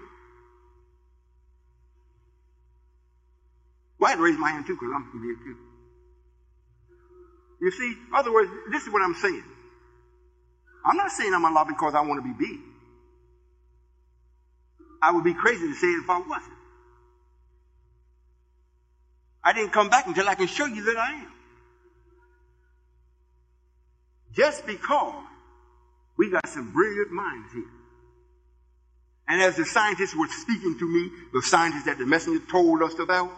Well, I had to raise my hand too, because I'm from here too. You see, in other words, this is what I'm saying. I'm not saying I'm Allah because I want to be big. I would be crazy to say it if I wasn't. I didn't come back until I can show you that I am. Just because we got some brilliant minds here. And as the scientists were speaking to me, the scientists that the messenger told us about,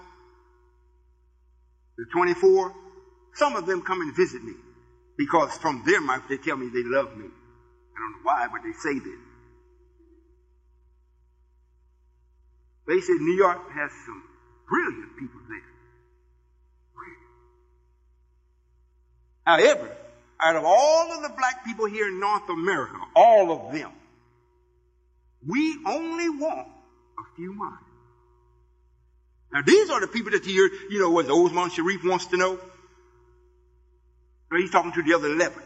the 24, some of them come and visit me because from their mouth they tell me they love me. I don't know why, but they say this. They said New York has some brilliant people there. However, out of all of the black people here in North America, all of them, we only want a few minds. Now, these are the people that you hear, you know, what Osman Sharif wants to know. So he's talking to the other 11.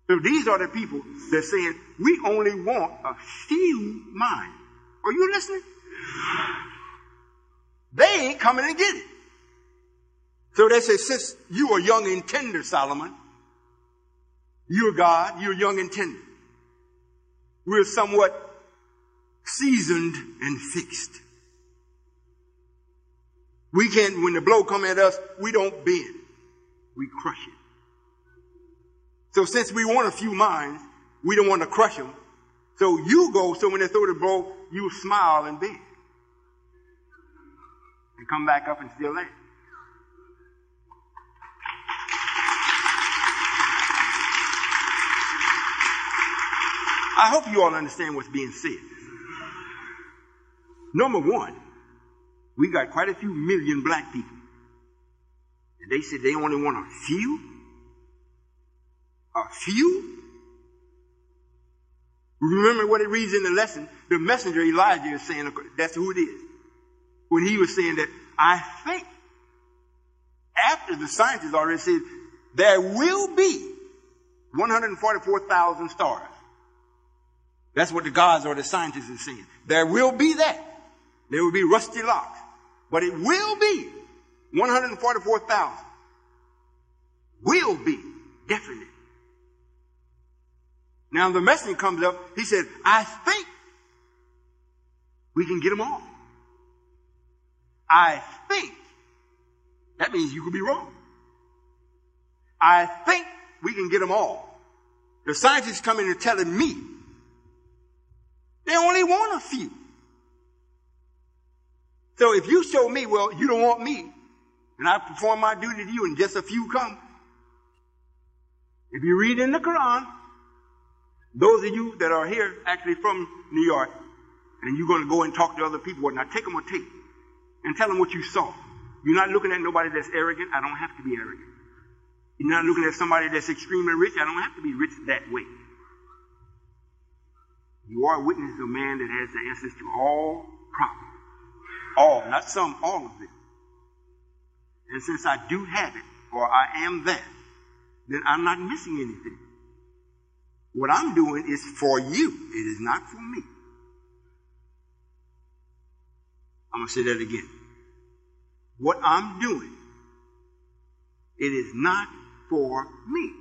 So these are the people that are saying, we only want a few minds. Are you listening? They ain't coming to get it. So they say, since you are young and tender, Solomon, you're God, you're young and tender. We're somewhat seasoned and fixed. We can't, when the blow come at us, we don't bend. We crush it. So since we want a few minds, we don't want to crush them. So you go, so when they throw the blow, you smile and bend. And come back up and still land. I hope you all understand what's being said. Number one, we got quite a few million black people. And they said they only want a few. A few? Remember what it reads in the lesson? The messenger Elijah is saying, that's who it is. When he was saying that, I think, after the scientists already said, there will be 144,000 stars. That's what the gods or the scientists are saying. There will be that. There will be rusty locks. But it will be 144,000. Will be. Definite. Now the messenger comes up. He said, I think we can get them all. I think. That means you could be wrong. I think we can get them all. The scientists come in and telling me they only want a few. So if you show me, well, you don't want me, and I perform my duty to you, and just a few come. If you read in the Quran, those of you that are here actually from New York, and you're going to go and talk to other people, now take them a tape and tell them what you saw. You're not looking at nobody that's arrogant. I don't have to be arrogant. You're not looking at somebody that's extremely rich. I don't have to be rich that way. You are a witness of a man that has the answers to all problems. All, not some, all of them. And since I do have it, or I am that, then I'm not missing anything. What I'm doing is for you. It is not for me. I'm going to say that again. What I'm doing, it is not for me.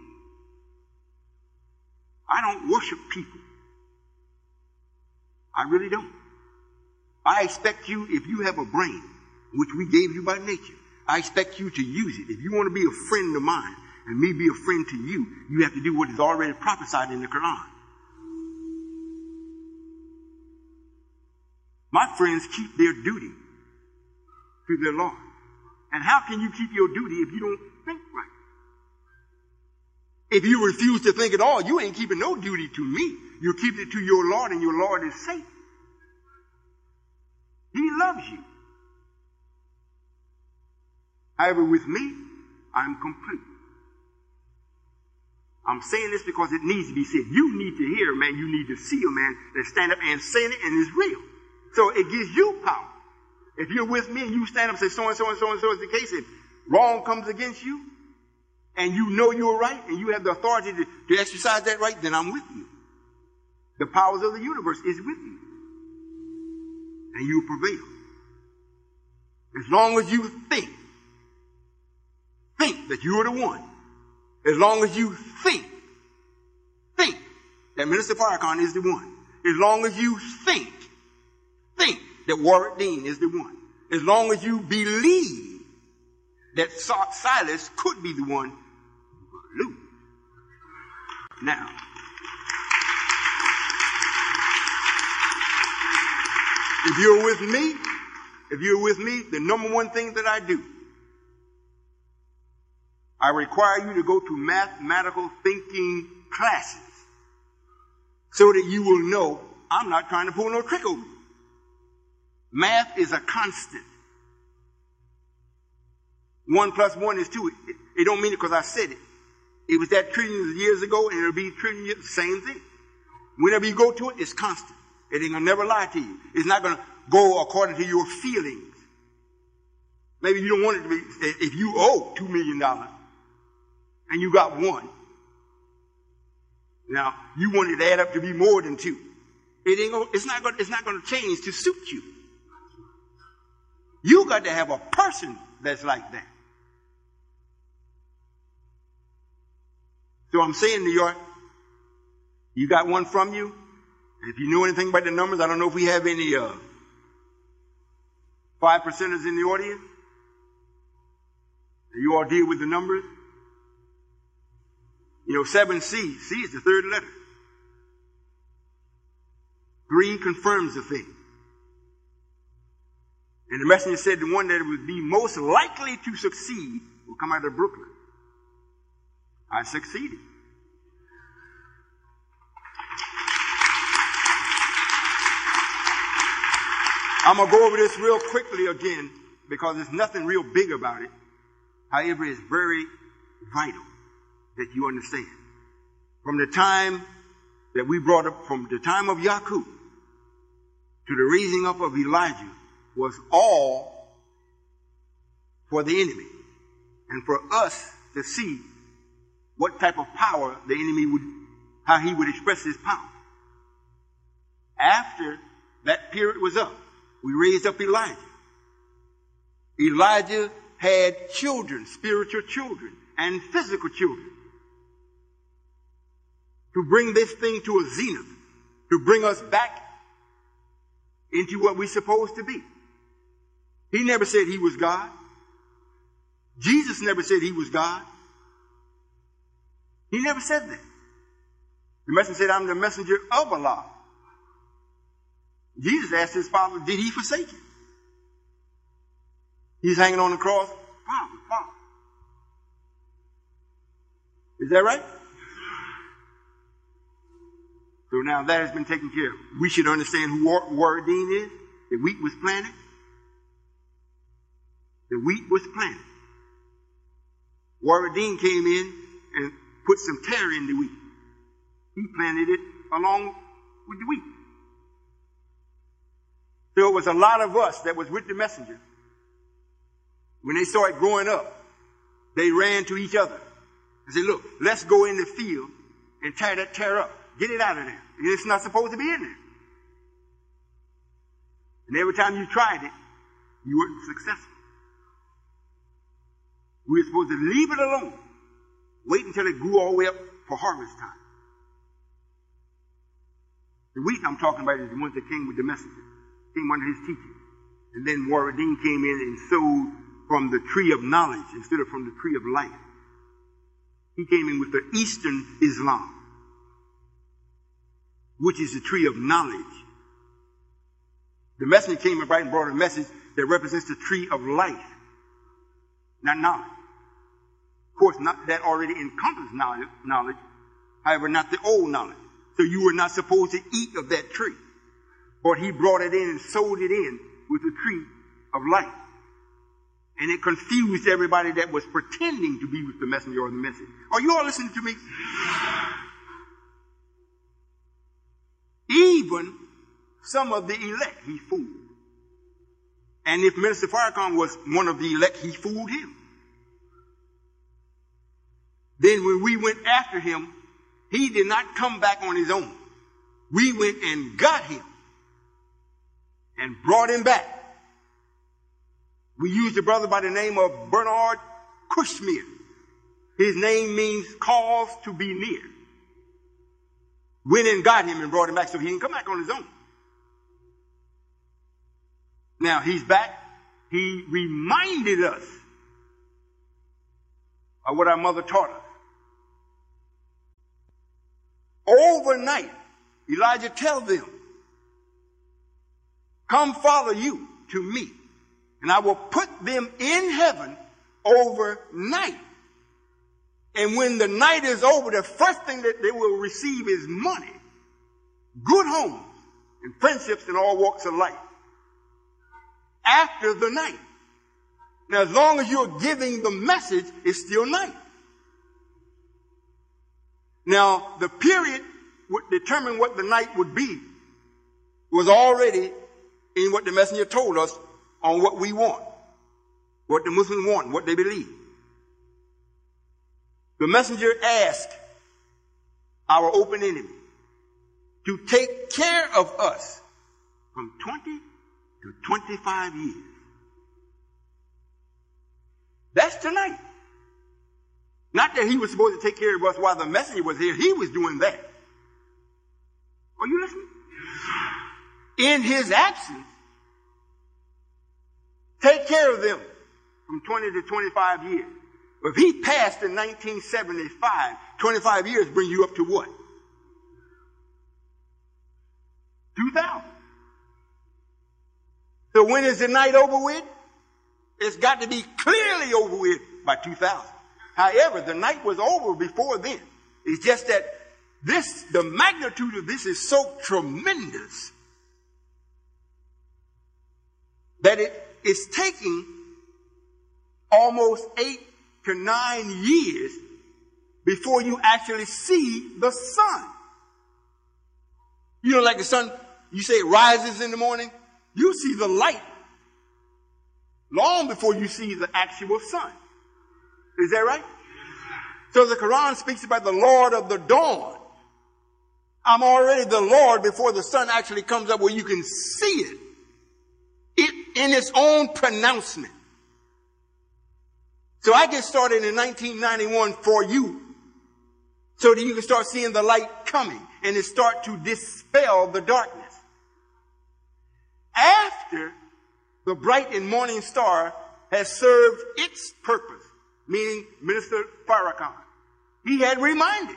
I don't worship people. I really don't. I expect you, if you have a brain, which we gave you by nature, I expect you to use it. If you want to be a friend of mine, and me be a friend to you, you have to do what is already prophesied in the Quran. My friends keep their duty to their Lord. And how can you keep your duty if you don't think right? If you refuse to think at all, you ain't keeping no duty to me. You're keeping it to your Lord, and your Lord is safe. He loves you. However, with me, I'm complete. I'm saying this because it needs to be said. You need to hear, man. You need to see a man that stand up and saying it and is real. So it gives you power. If you're with me and you stand up and say so and so and so and so is the case, if wrong comes against you and you know you're right and you have the authority to exercise that right, then I'm with you. The powers of the universe is with you. And you prevail. As long as you think that you're the one. As long as you think that Minister Farrakhan is the one. As long as you think that Warwick Dean is the one. As long as you believe that Silas could be the one, you lose. Now, If you're with me, the number one thing that I do, I require you to go to mathematical thinking classes so that you will know I'm not trying to pull no trick over you. Math is a constant. 1 plus 1 is 2. It don't mean it because I said it. It was that trillions of years ago, and it'll be trillions years, same thing. Whenever you go to it, it's constant. It ain't gonna never lie to you. It's not gonna go according to your feelings. Maybe you don't want it to be, if you owe $2 million and you got 1, now you want it to add up to be more than 2. It's not gonna change to suit you. You got to have a person that's like that. So I'm saying, New York, you got one from you. If you know anything about the numbers, I don't know if we have any 5%ers in the audience. You all deal with the numbers. 7C. C is the third letter. 3 confirms the thing. And the messenger said the one that would be most likely to succeed will come out of Brooklyn. I succeeded. I'm going to go over this real quickly again because there's nothing real big about it. However, it's very vital that you understand. From the time that we brought up, from the time of Yakub to the raising up of Elijah, was all for the enemy and for us to see what type of power the enemy would, how he would express his power. After that period was up, we raised up Elijah. Elijah had children, spiritual children and physical children, to bring this thing to a zenith, to bring us back into what we're supposed to be. He never said he was God. Jesus never said he was God. He never said that. The messenger said, I'm the messenger of Allah. Jesus asked his father, did he forsake him? He's hanging on the cross. Father. Is that right? So now that has been taken care of. We should understand who Waradeen is. The wheat was planted. The wheat was planted. Waradeen came in and put some terror in the wheat. He planted it along with the wheat. So it was a lot of us that was with the messenger. When they saw it growing up, they ran to each other and said, look, let's go in the field and tear that terror up. Get it out of there. It's not supposed to be in there. And every time you tried it, you weren't successful. We were supposed to leave it alone. Wait until it grew all the way up for harvest time. The wheat I'm talking about is the ones that came with the messenger, came under his teaching. And then Waradeen came in and sowed from the tree of knowledge instead of from the tree of life. He came in with the Eastern Islam, which is the tree of knowledge. The messenger came about and brought a message that represents the tree of life, not knowledge. Of course, not that already encompasses knowledge, however, not the old knowledge. So you were not supposed to eat of that tree. But he brought it in and sowed it in with the tree of life. And it confused everybody that was pretending to be with the messenger or the message. Are you all listening to me? Even some of the elect he fooled. And if Minister Farrakhan was one of the elect, he fooled him. Then when we went after him, he did not come back on his own. We went and got him and brought him back. We used a brother by the name of Bernard Kushmir. His name means cause to be near. Went and got him and brought him back so he didn't come back on his own. Now he's back. He reminded us of what our mother taught us. Overnight, Elijah tells them, come follow you to me, and I will put them in heaven overnight. And when the night is over, the first thing that they will receive is money, good homes, and friendships in all walks of life. After the night. Now, as long as you're giving the message, it's still night. Now, the period would determine what the night would be was already in what the messenger told us on what we want, what the Muslims want, what they believe. The messenger asked our open enemy to take care of us from 20 to 25 years. That's tonight. Not that he was supposed to take care of us while the messenger was here. He was doing that. Are you listening? In his absence, take care of them from 20 to 25 years. But if he passed in 1975, 25 years bring you up to what? 2000. So when is the night over with? It's got to be clearly over with by 2000. However, the night was over before then. It's just that the magnitude of this is so tremendous that it is taking almost 8 to 9 years before you actually see the sun. You know, like the sun, you say it rises in the morning, you see the light long before you see the actual sun. Is that right? So the Quran speaks about the Lord of the dawn. I'm already the Lord before the sun actually comes up where you can see it in its own pronouncement. So I get started in 1991 for you so that you can start seeing the light coming and it start to dispel the darkness. After the bright and morning star has served its purpose, meaning Minister Farrakhan, he had reminded.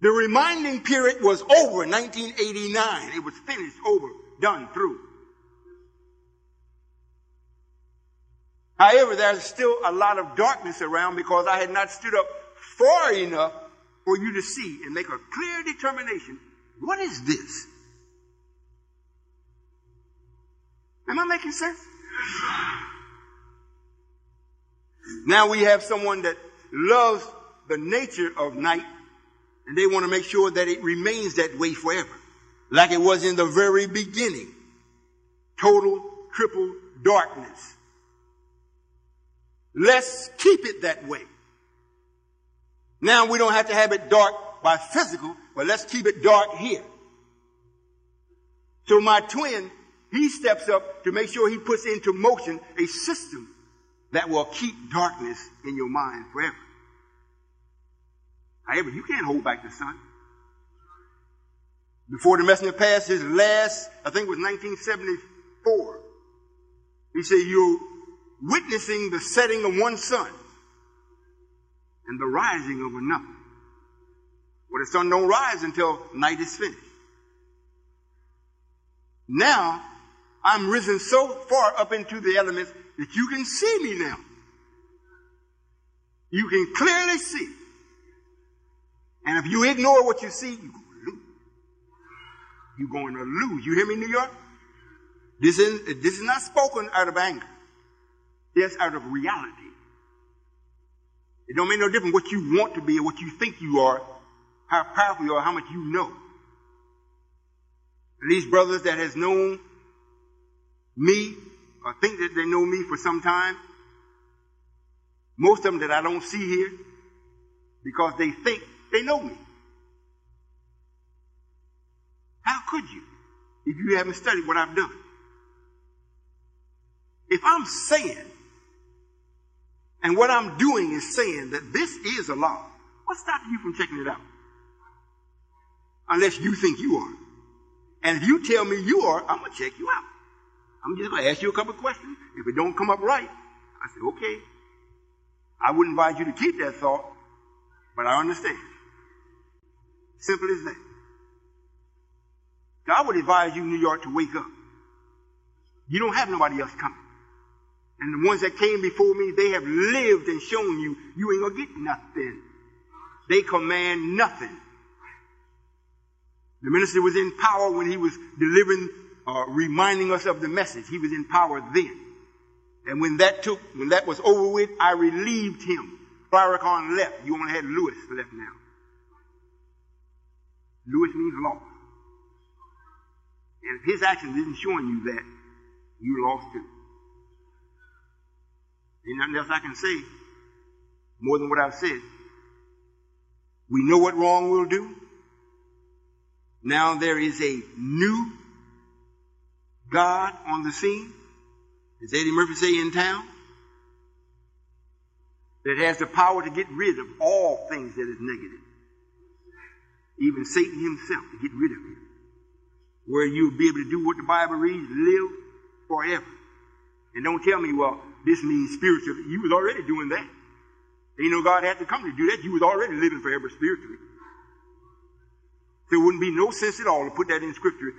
The reminding period was over in 1989. It was finished, over, done, through. However, there's still a lot of darkness around because I had not stood up far enough for you to see and make a clear determination. What is this? Am I making sense? Now we have someone that loves the nature of night, and they want to make sure that it remains that way forever, like it was in the very beginning. Total, triple darkness. Let's keep it that way. Now we don't have to have it dark by physical, but let's keep it dark here. So my twin, he steps up to make sure he puts into motion a system that will keep darkness in your mind forever. However, you can't hold back the sun. Before the messenger passed his last, I think it was 1974, he said, you're witnessing the setting of one sun and the rising of another. Well, the sun don't rise until night is finished. Now, I'm risen so far up into the elements that you can see me now. You can clearly see. And if you ignore what you see, you're going to lose. You're going to lose. You hear me, New York? This is not spoken out of anger. It's out of reality. It don't make no difference what you want to be or what you think you are, how powerful you are, how much you know. And these brothers that has known me or think that they know me for some time, most of them that I don't see here because they think they know me. How could you if you haven't studied what I've done? If I'm saying, and what I'm doing is saying that this is a law, what's stopping you from checking it out? Unless you think you are. And if you tell me you are, I'm going to check you out. I'm just going to ask you a couple of questions. If it don't come up right, I say, okay. I wouldn't advise you to keep that thought, but I understand. Simple as that. So I would advise you, New York, to wake up. You don't have nobody else coming. And the ones that came before me, they have lived and shown you, you ain't gonna get nothing. They command nothing. The minister was in power when he was delivering, reminding us of the message. He was in power then. And when that was over with, I relieved him. Farrakhan left. You only had Lewis left now. Lewis means lost. And if his actions isn't showing you that, you lost too. Ain't nothing else I can say more than what I've said. We know what wrong will do. Now there is a new God on the scene, as Eddie Murphy say, in town, that has the power to get rid of all things that is negative. Even Satan himself, to get rid of him. Where you'll be able to do what the Bible reads, live forever. And don't tell me, well, this means spiritually. You was already doing that. Ain't no God had to come to do that. You was already living forever spiritually. There wouldn't be no sense at all to put that in Scripture.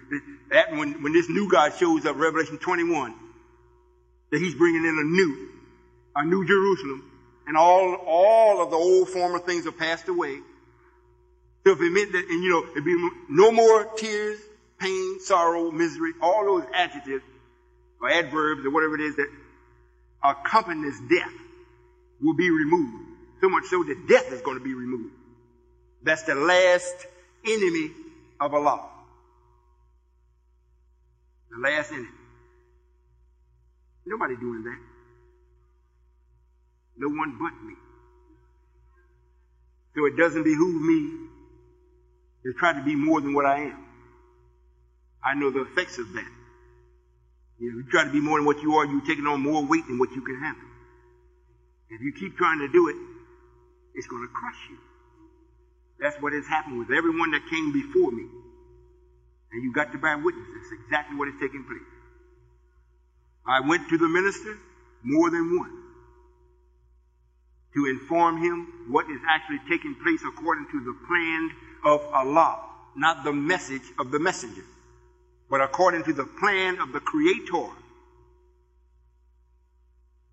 That when this new God shows up, Revelation 21, that he's bringing in a new Jerusalem, and all of the old former things are passed away. So if it meant that, and it'd be no more tears, pain, sorrow, misery, all those adjectives or adverbs or whatever it is that accompanies death will be removed. So much so that death is going to be removed. That's the last enemy of Allah. The last enemy. Nobody doing that. No one but me. So it doesn't behoove me to try to be more than what I am. I know the effects of that. You try to be more than what you are, you're taking on more weight than what you can handle. If you keep trying to do it, it's going to crush you. That's what has happened with everyone that came before me. And you got to bear witness. That's exactly what is taking place. I went to the minister more than once to inform him what is actually taking place according to the plan of Allah, not the message of the messenger, but according to the plan of the Creator.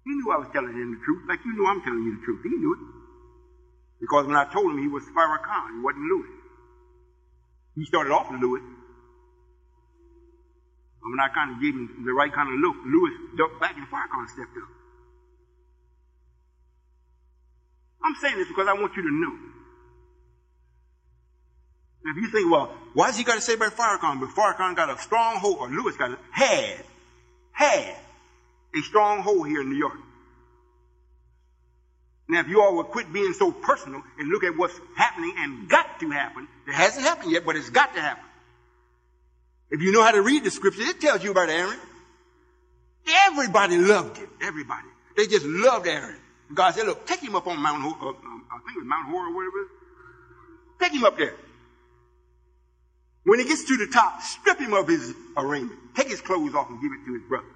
He knew I was telling him the truth, like you know I'm telling you the truth. He knew it. Because when I told him he was Farrakhan, he wasn't Lewis. He started off with Lewis. And when I kind of gave him the right kind of look, Lewis ducked back and Farrakhan stepped up. I'm saying this because I want you to know. If you think, well, why does he got to say about Farrakhan? But Farrakhan got a stronghold, or Lewis had a stronghold here in New York. Now, if you all would quit being so personal and look at what's happening and got to happen, it hasn't happened yet, but it's got to happen. If you know how to read the scripture, it tells you about Aaron. Everybody loved him. Everybody. They just loved Aaron. God said, look, take him up on Mount Hor, I think it was Mount Hor or whatever it is. Take him up there. When he gets to the top, strip him of his arraignment. Take his clothes off and give it to his brother.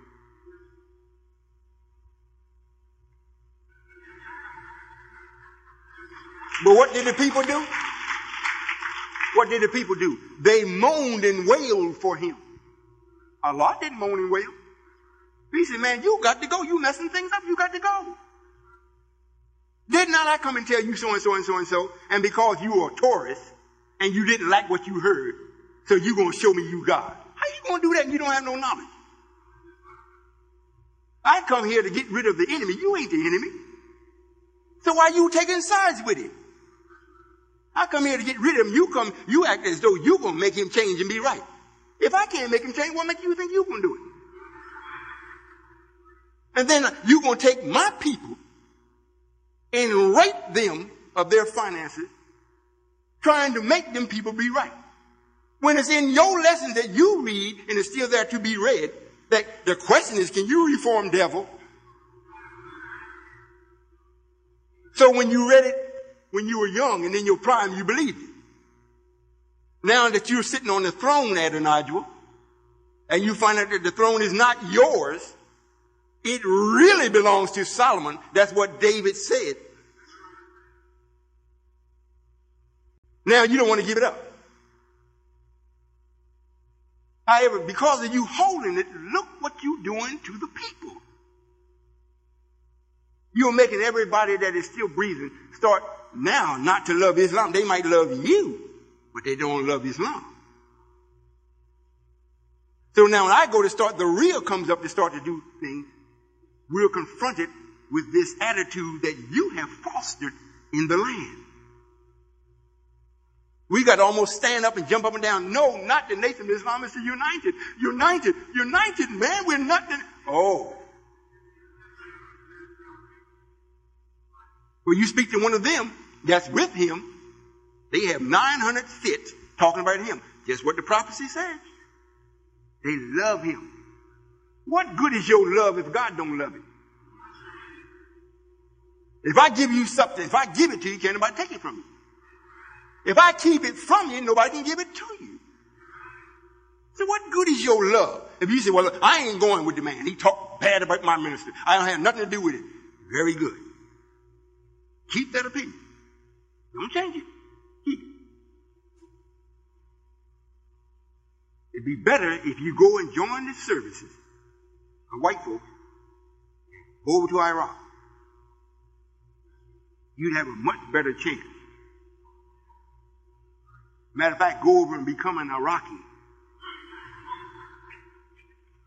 But what did the people do? What did the people do? They moaned and wailed for him. Allah didn't moan and wail. He said, man, you got to go. You messing things up. You got to go. Did not I come and tell you so and so and so and so, and because you are a tourist and you didn't like what you heard, so you're going to show me you God? How you going to do that and you don't have no knowledge? I come here to get rid of the enemy. You ain't the enemy. So why you taking sides with him? I come here to get rid of him. You act as though you're going to make him change and be right. If I can't make him change, what makes you think you're going to do it? And then you're going to take my people and rape them of their finances, trying to make them people be right. When it's in your lessons that you read and it's still there to be read, that the question is, can you reform devil? So when you read it when you were young and in your prime, you believed it. Now that you're sitting on the throne, Adonijah, and you find out that the throne is not yours, it really belongs to Solomon. That's what David said. Now you don't want to give it up. However, because of you holding it, look what you're doing to the people. You're making everybody that is still breathing start now not to love Islam. They might love you, but they don't love Islam. So now when I go to start, the real comes up to start to do things. We're confronted with this attitude that you have fostered in the land. We got to almost stand up and jump up and down. No, not the nation of Islam. It's united. United. United, man. We're not. Oh. When you speak to one of them that's with him, they have 900 fits talking about him. Guess what the prophecy says? They love him. What good is your love if God don't love it? If I give you something, if I give it to you, can't nobody take it from you. If I keep it from you, nobody can give it to you. So what good is your love? If you say, well, I ain't going with the man. He talked bad about my minister. I don't have nothing to do with it. Very good. Keep that opinion. Don't change it. Keep it. It'd be better if you go and join the services of white folks, go over to Iraq. You'd have a much better chance. Matter of fact, go over and become an Iraqi.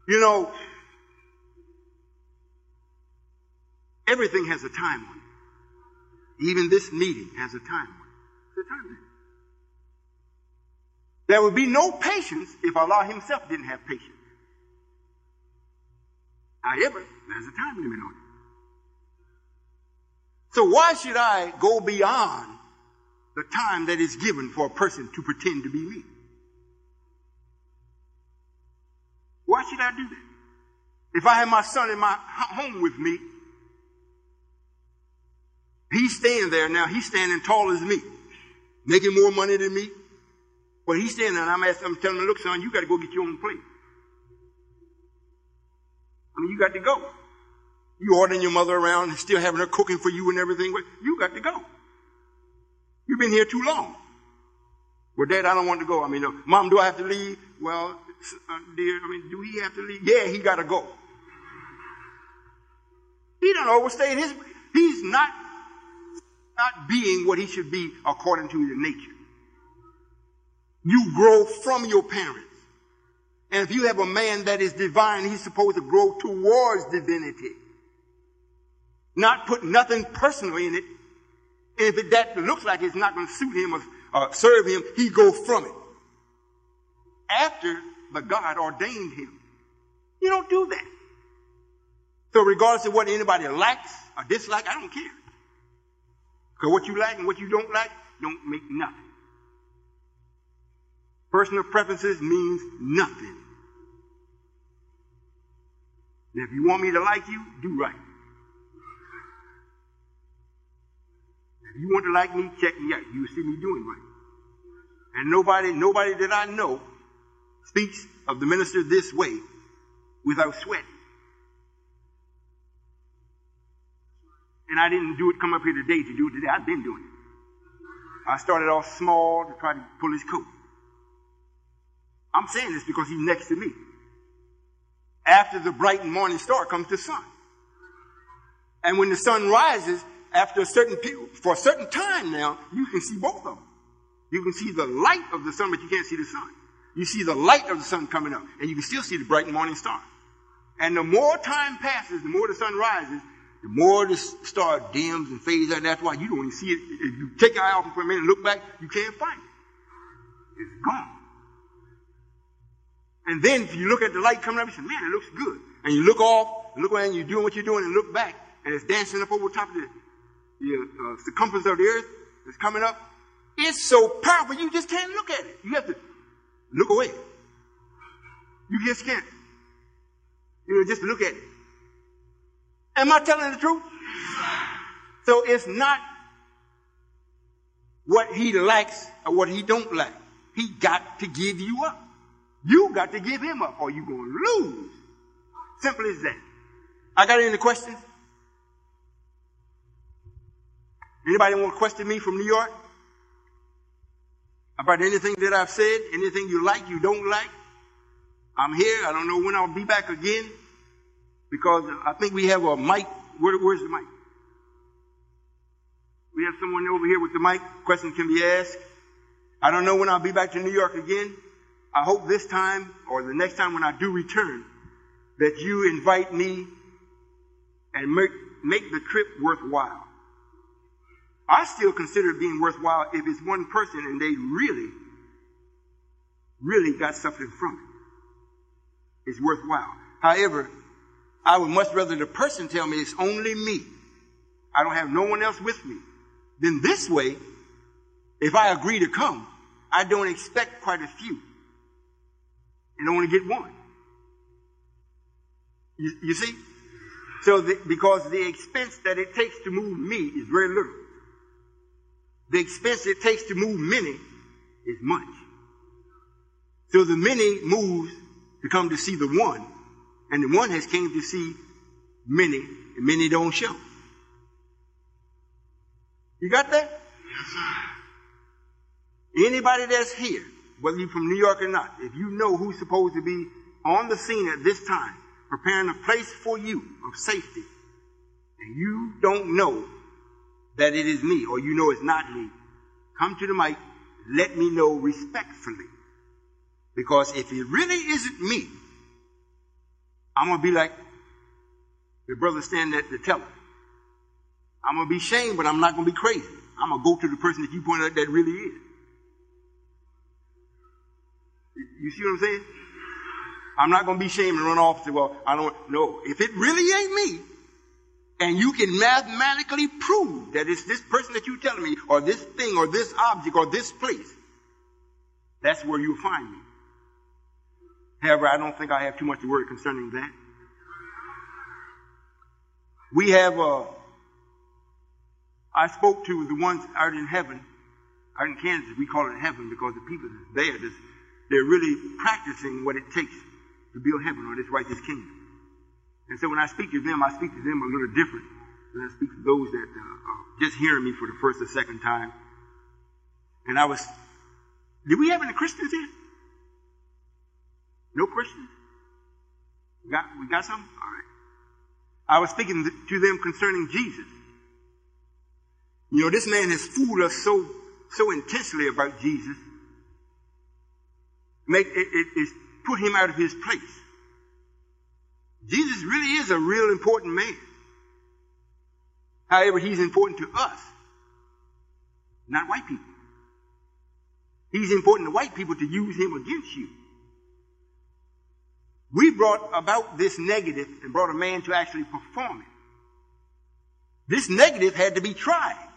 You know, everything has a time on it. Even this meeting has a time on it. It's a time limit. There would be no patience if Allah himself didn't have patience. However, there's a time limit on it. So why should I go beyond the time that is given for a person to pretend to be me? Why should I do that? If I have my son in my home with me, he's staying there now. He's standing tall as me, making more money than me. But he's standing there, and I'm telling him, look, son, you got to go get your own plate. I mean, you got to go. You ordering your mother around and still having her cooking for you and everything. You got to go. You've been here too long. Well, Dad, I don't want to go. I mean, Mom, do I have to leave? Well, dear, I mean, do he have to leave? Yeah, he got to go. He don't overstay his. He's not being what he should be according to his nature. You grow from your parents. And if you have a man that is divine, he's supposed to grow towards divinity. Not put nothing personal in it. And if that looks like it's not going to suit him or serve him, he go from it. After the God ordained him. You don't do that. So regardless of what anybody likes or dislikes, I don't care. Because what you like and what you don't like don't make nothing. Personal preferences means nothing. And if you want me to like you, do right. If you want to like me, check me out. You will see me doing right. And nobody that I know speaks of the minister this way without sweating. And I didn't come up here today to do it today. I've been doing it. I started off small to try to pull his coat. I'm saying this because he's next to me. After the bright morning star comes the sun. And when the sun rises, after for a certain time now, you can see both of them. You can see the light of the sun, but you can't see the sun. You see the light of the sun coming up, and you can still see the bright morning star. And the more time passes, the more the sun rises, the more the star dims and fades out. That's why you don't even see it. If you take your eye off it for a minute and look back, you can't find it. It's gone. And then if you look at the light coming up, you say, man, it looks good. And you look off, look around, you're doing what you're doing, and look back, and it's dancing up over top of the circumference of the earth that's coming up. It's so powerful, you just can't look at it. You have to look away. You just can't. Just look at it. Am I telling the truth? So it's not what he likes or what he don't like. He got to give you up. You got to give him up or you're going to lose. Simple as that. I got any questions? Anybody want to question me from New York? About anything that I've said? Anything you like, you don't like? I'm here. I don't know when I'll be back again because I think we have a mic. Where's the mic? We have someone over here with the mic. Question can be asked. I don't know when I'll be back to New York again. I hope this time or the next time when I do return that you invite me and make the trip worthwhile. I still consider it being worthwhile if it's one person and they really got something from it. It's worthwhile. However, I would much rather the person tell me it's only me. I don't have no one else with me. Then this way, if I agree to come, I don't expect quite a few and only get one. You see? So because the expense that it takes to move me is very little. The expense it takes to move many is much. So the many moves to come to see the one, and the one has came to see many, and many don't show. You got that? Yes, sir. Anybody that's here, whether you're from New York or not, if you know who's supposed to be on the scene at this time, preparing a place for you of safety, and you don't know that it is me, or you know it's not me, come to the mic, let me know respectfully. Because if it really isn't me, I'm going to be like the brother standing at the teller. I'm going to be shamed, but I'm not going to be crazy. I'm going to go to the person that you pointed out that really is. You see what I'm saying? I'm not going to be shamed and run off and say, well, I don't know. If it really ain't me, and you can mathematically prove that it's this person that you're telling me, or this thing, or this object, or this place, that's where you'll find me. However, I don't think I have too much to worry concerning that. We have, I spoke to the ones out in heaven, out in Kansas. We call it heaven because the people there, they're really practicing what it takes to build heaven or this righteous kingdom. And so when I speak to them, I speak to them a little different than I speak to those that are just hearing me for the first or second time. And did we have any Christians here? No Christians? We got some? All right. I was speaking to them concerning Jesus. You know, this man has fooled us so intensely about Jesus. It's put him out of his place. Jesus really is a real important man. However, he's important to us, not white people. He's important to white people to use him against you. We brought about this negative and brought a man to actually perform it. This negative had to be tried.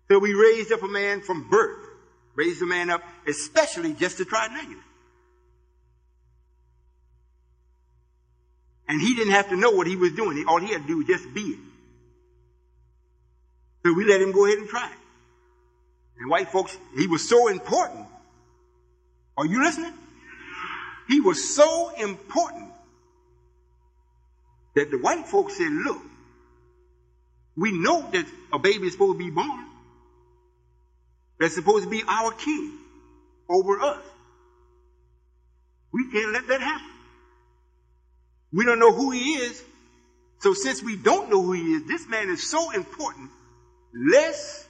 So we raised up a man from birth, raised a man up especially just to try negative. And he didn't have to know what he was doing. All he had to do was just be it. So we let him go ahead and try it. And white folks, he was so important. Are you listening? He was so important that the white folks said, look, we know that a baby is supposed to be born. That's supposed to be our king over us. We can't let that happen. We don't know who he is. So since we don't know who he is, this man is so important, let's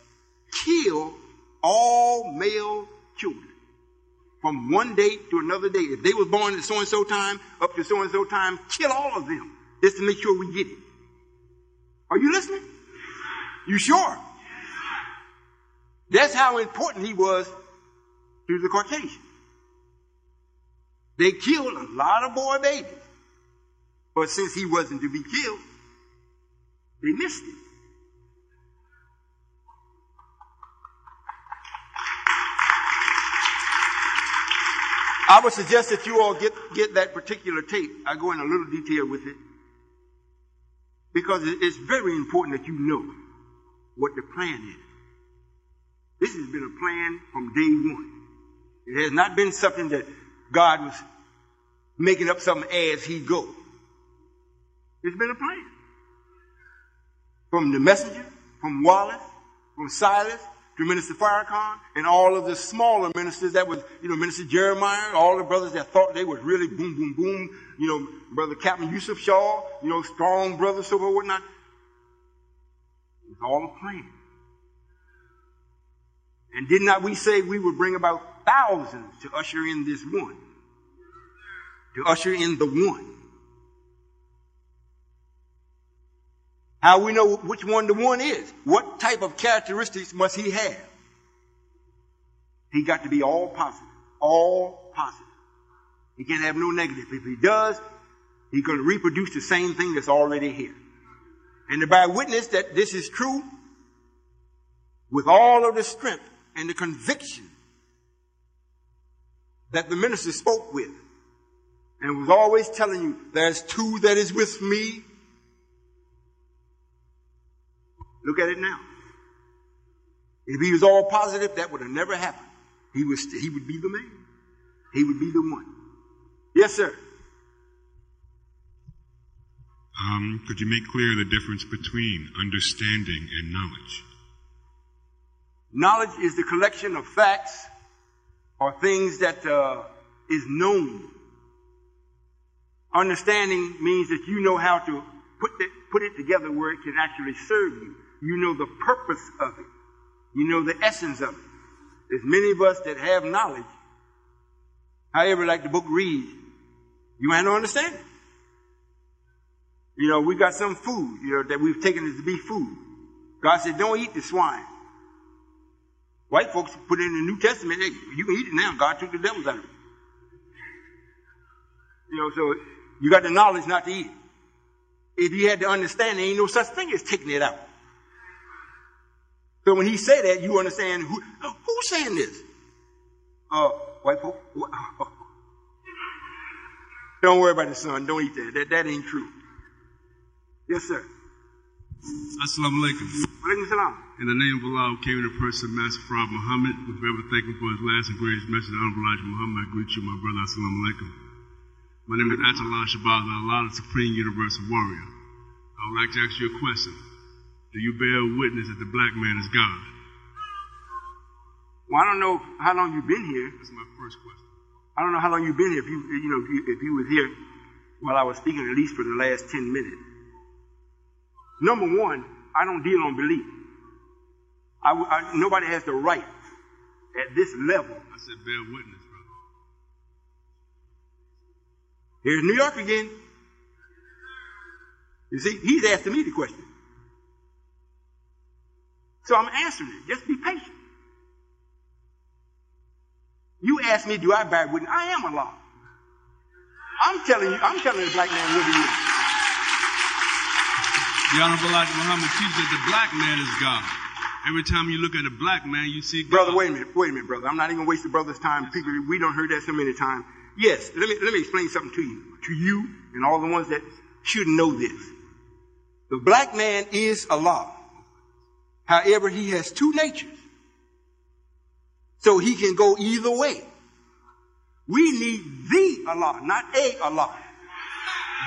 kill all male children. From one date to another date. If they were born at so-and-so time, up to so-and-so time, kill all of them. Just to make sure we get it. Are you listening? You sure? That's how important he was to the Caucasians. They killed a lot of boy babies. But since he wasn't to be killed, they missed it. I would suggest that you all get that particular tape. I go in a little detail with it. Because it's very important that you know what the plan is. This has been a plan from day one. It has not been something that God was making up something as he goes. It's been a plan. From the messenger, from Wallace, from Silas, to Minister Farrakhan and all of the smaller ministers that was, Minister Jeremiah, all the brothers that thought they was really boom, boom, boom, Brother Captain Yusuf Shaw, strong brothers, so forth, whatnot. It was all a plan. And did not we say we would bring about thousands to usher in this one? To usher in the one. How we know which one the one is? What type of characteristics must he have? He got to be all positive. All positive. He can't have no negative. If he does, he's going to reproduce the same thing that's already here. And to bear witness that this is true, with all of the strength and the conviction that the minister spoke with, and was always telling you, there's two that is with me. Look at it now. If he was all positive, that would have never happened. He would be the man. He would be the one. Yes, sir. Could you make clear the difference between understanding and knowledge? Knowledge is the collection of facts or things that is known. Understanding means that you know how to put it together where it can actually serve you. You know the purpose of it. You know the essence of it. There's many of us that have knowledge. However, like the book reads, you might not understand it. We got some food, that we've taken as to be food. God said, don't eat the swine. White folks put it in the New Testament, hey, you can eat it now. God took the devils out of it. So you got the knowledge not to eat it. If you had the understanding, ain't no such thing as taking it out. So when he said that, you understand who's saying this? White folk. Don't worry about the son. Don't eat that. That ain't true. Yes, sir. Assalamu alaikum. Walaikum salam. In the name of Allah, who came in the person of Master Prophet Muhammad, we forever thank him for his last and greatest message, the Honorable Elijah Muhammad. I greet you, my brother. Assalamu alaikum. My name is Atallah Shabazz, Allah, the Supreme Universal Warrior. I would like to ask you a question. Do you bear witness that the black man is God? Well, I don't know how long you've been here. That's my first question. I don't know how long you've been here. If you was here while I was speaking, at least for the last 10 minutes. Number one, I don't deal on belief. Nobody has the right at this level. I said bear witness, brother. Here's New York again. You see, he's asking me the question. So I'm answering it. Just be patient. You ask me, do I bear witness? I am Allah. I'm telling the black man what he is. The Honorable Elijah Muhammad teaches that the black man is God. Every time you look at a black man, you see God. Brother, wait a minute, brother. I'm not even going to waste the brother's time. People, we don't heard that so many times. Yes, let me explain something to you and all the ones that should know this. The black man is Allah. However, he has two natures. So he can go either way. We need the Allah, not a Allah.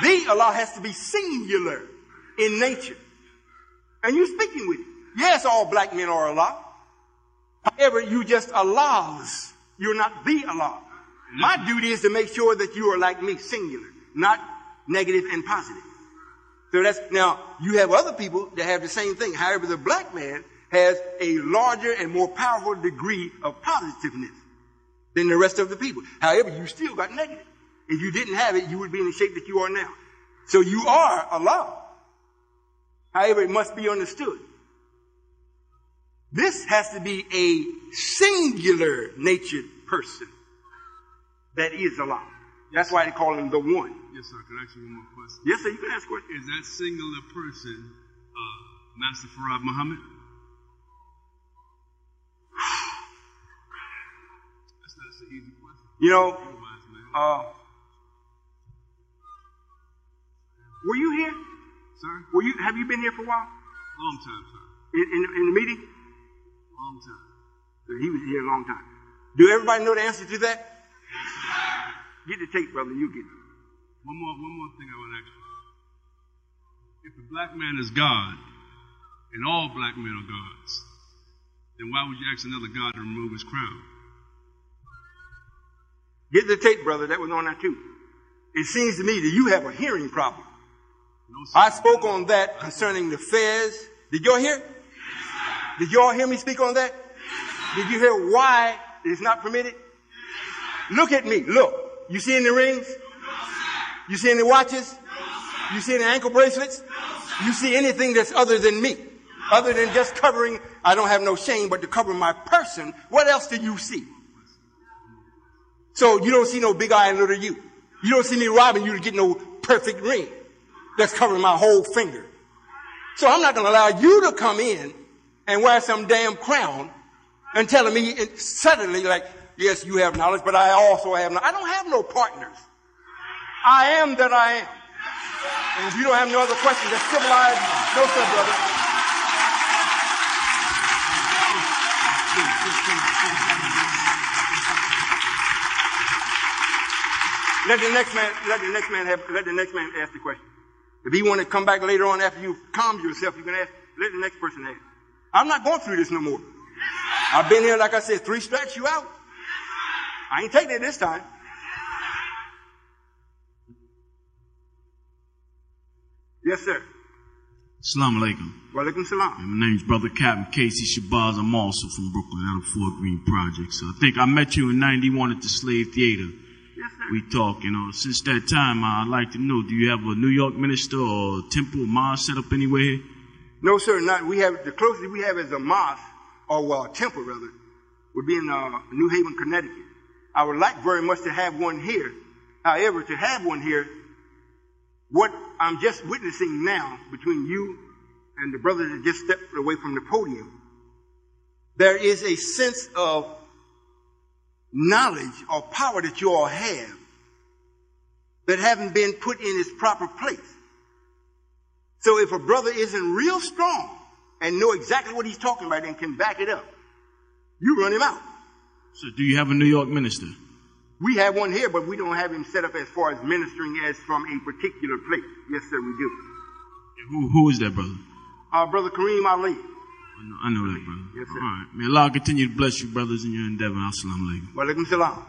The Allah has to be singular in nature. And you're speaking with it. Yes, all black men are Allah. However, you just Allahs. You're not the Allah. My duty is to make sure that you are like me, singular, not negative and positive. So now you have other people that have the same thing. However, the black man has a larger and more powerful degree of positiveness than the rest of the people. However, you still got negative. If you didn't have it, you would be in the shape that you are now. So you are Allah. However, it must be understood. This has to be a singular natured person that is Allah. That's why they call him the one. Yes, sir. Can I ask you one more question? Yes, sir. You can ask a question. Is that singular person Master Farad Muhammad? That's not an easy question. Were you here? Sir? Have you been here for a while? Long time, sir. In the meeting? Long time. He was here a long time. Do everybody know the answer to that? Get the tape, brother. You get it. One more thing I want to ask you. If the black man is God, and all black men are gods, then why would you ask another God to remove his crown? Get the tape, brother. That was on that too. It seems to me that you have a hearing problem. No, I spoke on that concerning the fairs. Did y'all hear? Did y'all hear me speak on that? Did you hear why it's not permitted? Look at me. Look. You see any rings? You see any watches? You see any ankle bracelets? You see anything that's other than me? Other than just covering, I don't have no shame, but to cover my person, what else do you see? So you don't see no big eye and little you. You don't see me robbing you to get no perfect ring that's covering my whole finger. So I'm not going to allow you to come in and wear some damn crown and telling me suddenly like, yes, you have knowledge, but I also have knowledge. I don't have no partners. I am that I am. And if you don't have no other questions, that's civilized. No, sir, brother. Let the next man ask the question. If he want to come back later on after you calm yourself, you can ask. Let the next person ask. I'm not going through this no more. I've been here, like I said, 3 strikes, you out. I ain't taking it this time. Yes, sir. Assalamu alaikum. Wa alaikum salam. My name's Brother Captain Casey Shabazz. I'm also from Brooklyn, out of Fort Greene Projects. So I think I met you in '91 at the Slave Theater. Yes, sir. We talk, since that time, I'd like to know, do you have a New York minister or temple or mosque set up anywhere here? No, sir, not. We have, the closest we have is a mosque, or a temple rather, would be in New Haven, Connecticut. I would like very much to have one here. However, to have one here, what I'm just witnessing now between you and the brother that just stepped away from the podium, there is a sense of knowledge or power that you all have that haven't been put in its proper place. So if a brother isn't real strong and know exactly what he's talking about and can back it up, you run him out. So do you have a New York minister? We have one here, but we don't have him set up as far as ministering as from a particular place. Yes, sir, we do. Who is that, brother? Our brother Kareem Ali. I know that, brother. Yes, sir. All right. May Allah continue to bless you, brothers, in your endeavor. Assalamu alaikum. Wa alaikum salam.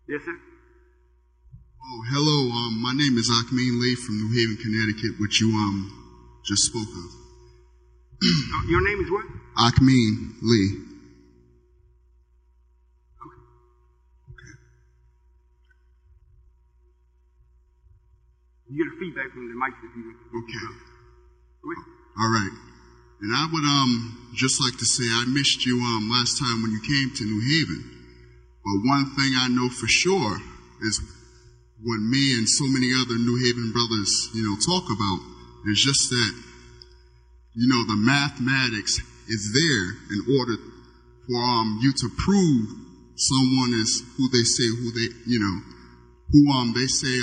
Yes, sir. Oh, hello. My name is Akhmeen Lee from New Haven, Connecticut, which you just spoke of. Your name is what? Akhmeen Lee. You get a feedback from the mic if you. Okay. All right. And I would just like to say I missed you last time when you came to New Haven. But one thing I know for sure is what me and so many other New Haven brothers, talk about is just that, the mathematics is there in order for you to prove someone is who they say who they say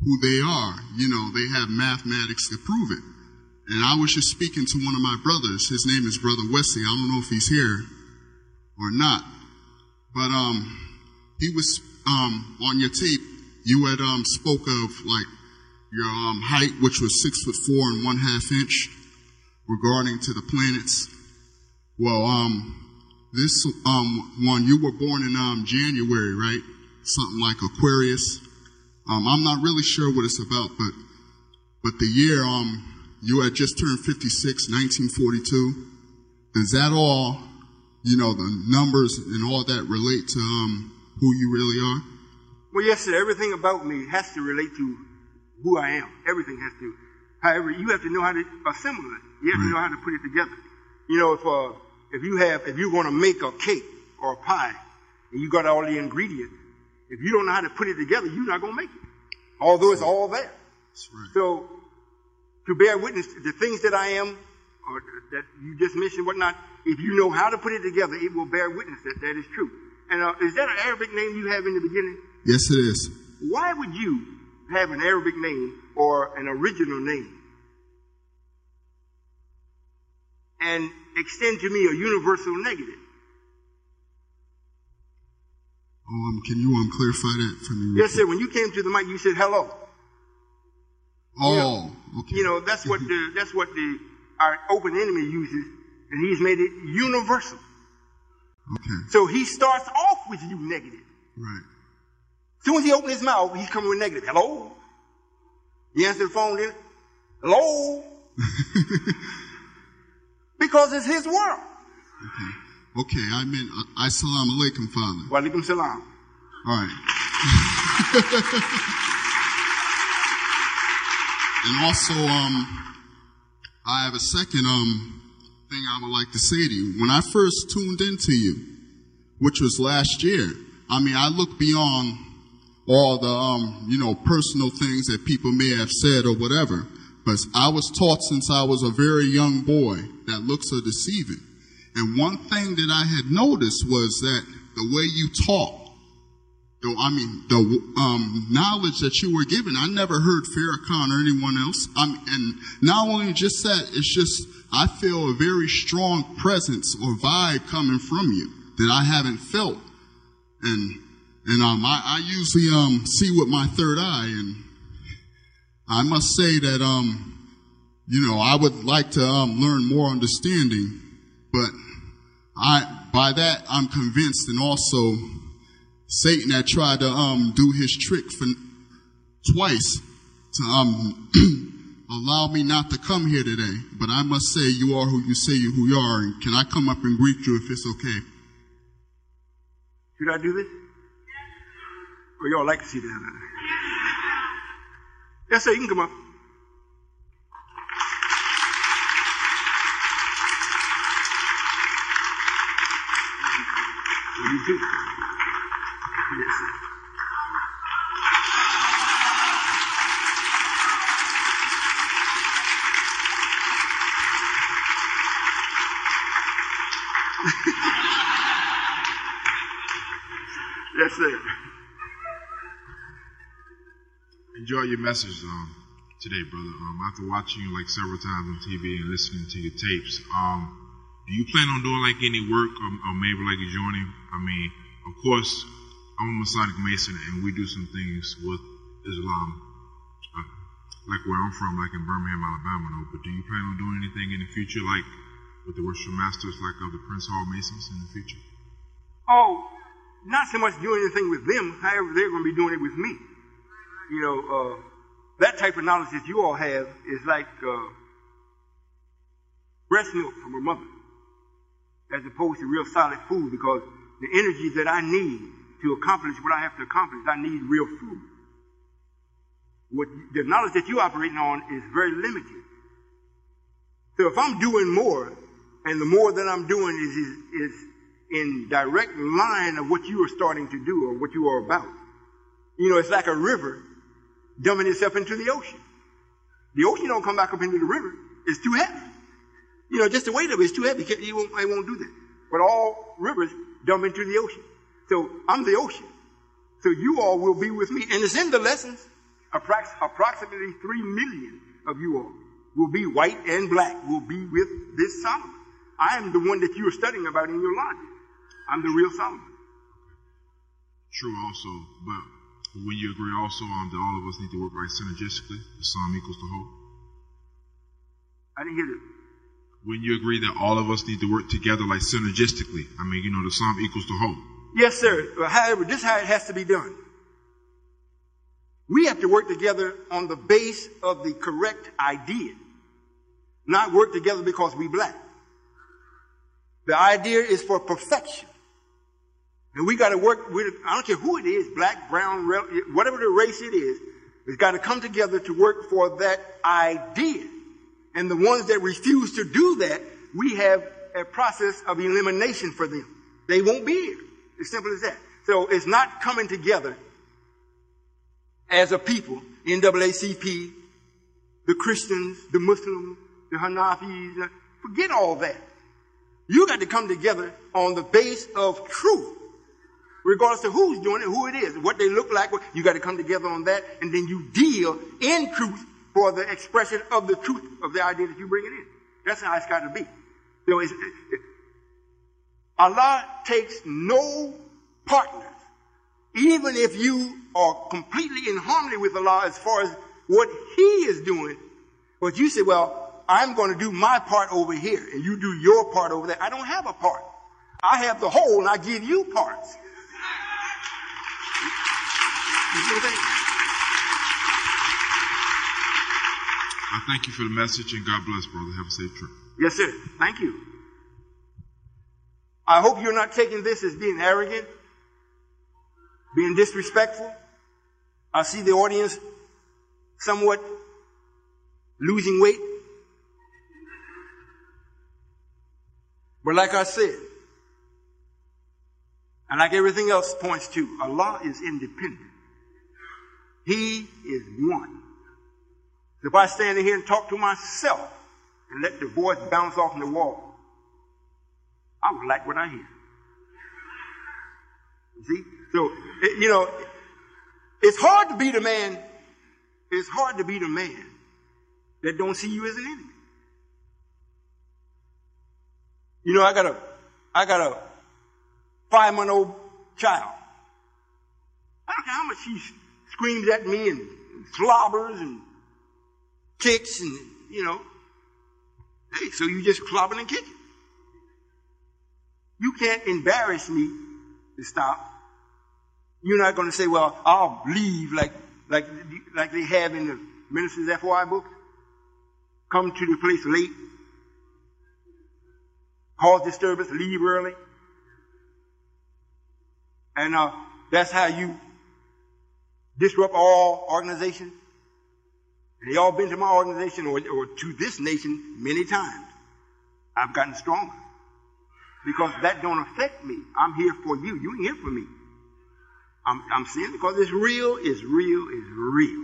who they are. They have mathematics to prove it. And I was just speaking to one of my brothers. His name is Brother Wesley. I don't know if he's here or not. But he was on your tape. You had spoke of like your height, which was 6'4" and 1/2 inch, regarding to the planets. Well, this one, you were born in January, right? Something like Aquarius. I'm not really sure what it's about, but the year you had just turned 56, 1942. Does that all, the numbers and all that relate to who you really are? Well, yes, sir. Everything about me has to relate to who I am. Everything has to. However, you have to know how to assemble it. You have to know how to put it together. If you're going to make a cake or a pie, and you got all the ingredients, if you don't know how to put it together, you're not going to make it. Although it's all there. That's right. So, to bear witness to the things that I am, or that you just mentioned, whatnot, if you know how to put it together, it will bear witness that that is true. And is that an Arabic name you have in the beginning? Yes, it is. Why would you have an Arabic name or an original name and extend to me a universal negative? Can you clarify that for me? Yes, sir. When you came to the mic, you said hello. Oh, Okay. You know, that's what our open enemy uses, and he's made it universal. Okay. So he starts off with you negative. Right. As soon as he opens his mouth, he's coming with negative. Hello? You answer the phone then? Hello? Because it's his world. Okay, I meant assalamu alaikum, Father. Wa alaikum salam. All right. And also, I have a second thing I would like to say to you. When I first tuned into you, which was last year, I mean, I look beyond all the, personal things that people may have said or whatever. But I was taught since I was a very young boy that looks are deceiving. And one thing that I had noticed was that the way you talk, the knowledge that you were given, I never heard Farrakhan or anyone else. And not only just that, it's just, I feel a very strong presence or vibe coming from you that I haven't felt. And I usually see with my third eye, and I must say that I would like to learn more understanding, but by that I'm convinced, and also Satan had tried to do his trick for twice to allow me not to come here today. But I must say, you are who you say who you are, and can I come up and greet you if it's okay? Should I do this? Or y'all like to see that? Yes, sir, you can come up. You too. Yes, sir. Yes, sir. Enjoy your message today, brother. After watching you like several times on TV and listening to your tapes, do you plan on doing like any work or maybe like joining? I mean, of course, I'm a Masonic Mason and we do some things with Islam, like where I'm from, like in Birmingham, Alabama. Though. But do you plan on doing anything in the future, like with the worship masters, like of the Prince Hall Masons in the future? Oh, not so much doing anything with them. However, they're going to be doing it with me. You know, that type of knowledge that you all have is like breast milk from a mother, as opposed to real solid food, because the energy that I need to accomplish what I have to accomplish, I need real food. The knowledge that you're operating on is very limited. So if I'm doing more, and the more that I'm doing is in direct line of what you are starting to do or what you are about, it's like a river dumping itself into the ocean. The ocean don't come back up into the river. It's too heavy. Just the weight of it is too heavy. It won't do that. But all rivers dump into the ocean. So I'm the ocean. So you all will be with me. And it's in the lessons. Approximately 3 million of you all will be white and black, will be with this Solomon. I am the one that you are studying about in your logic. I'm the real Solomon. True also, but when you agree also that all of us need to work right synergistically, the sum equals the whole? I didn't hear that. When you agree that all of us need to work together like synergistically, I mean, the sum equals the whole. Yes, sir. However, this is how it has to be done. We have to work together on the base of the correct idea, not work together because we black. The idea is for perfection. And we got to work with, I don't care who it is, black, brown, whatever the race it is, it's got to come together to work for that idea. And the ones that refuse to do that, we have a process of elimination for them. They won't be here. As simple as that. So it's not coming together as a people, NAACP, the Christians, the Muslims, the Hanafis, forget all that. You got to come together on the base of truth. Regardless of who's doing it, who it is, what they look like, you got to come together on that, and then you deal in truth for the expression of the truth of the idea that you bring it in. That's how it's got to be. Allah takes no partners. Even if you are completely in harmony with Allah as far as what He is doing, But you say, well, I'm going to do my part over here, and you do your part over there. I don't have a part. I have the whole, and I give you parts. You see what I'm saying? I thank you for the message, and God bless, brother. Have a safe trip. Yes, sir. Thank you. I hope you're not taking this as being arrogant, being disrespectful. I see the audience somewhat losing weight. But like I said, and like everything else points to, Allah is independent. He is one. So if I stand in here and talk to myself and let the voice bounce off the wall, I would like what I hear. You see? So, it's hard to be the man. It's hard to be the man that don't see you as an enemy. I got a 5-month-old child. I don't care how much she screams at me and slobbers and kicks and, hey, so you just clobbing and kicking. You can't embarrass me to stop. You're not going to say, well, I'll leave like they have in the Minister's FOI book. Come to the place late. Cause disturbance, leave early. And that's how you disrupt all organizations. And they all been to my organization or to this nation many times. I've gotten stronger. Because that don't affect me. I'm here for you. You ain't here for me. I'm saying because it's real, it's real, it's real.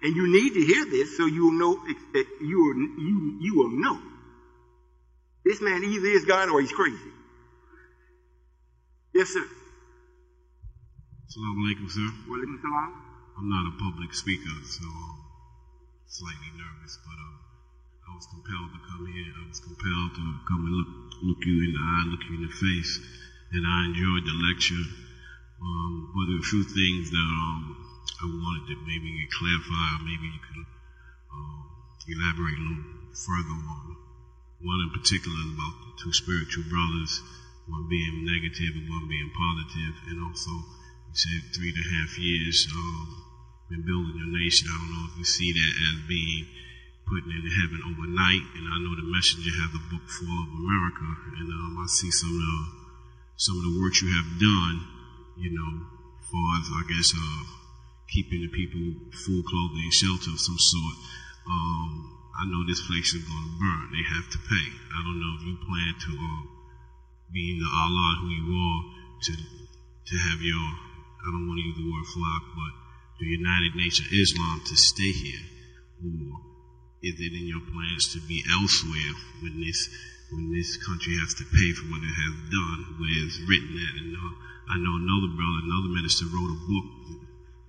And you need to hear this so you'll know, you will know. This man either is God or he's crazy. Yes, sir. Assalamu alaikum, sir. Walaikum salam. I'm not a public speaker, so I'm slightly nervous, but I was compelled to come here. I was compelled to come and look you in the eye, look you in the face, and I enjoyed the lecture. But there were a few things that I wanted to maybe clarify, or maybe you could elaborate a little further on. One in particular is about the two spiritual brothers, one being negative and one being positive, and also you said 3.5 years been building your nation. I don't know if you see that as being put in heaven overnight, and I know the messenger has a book full of America, and I see some of the work you have done, as far as I guess keeping the people food, clothing, and shelter of some sort. I know this place is going to burn. They have to pay. I don't know if you plan to, being the Allah who you are, to have your, I don't want to use the word flock, but the United Nation Islam to stay here, or is it in your plans to be elsewhere when this country has to pay for what it has done, where it's written at? And I know another minister wrote a book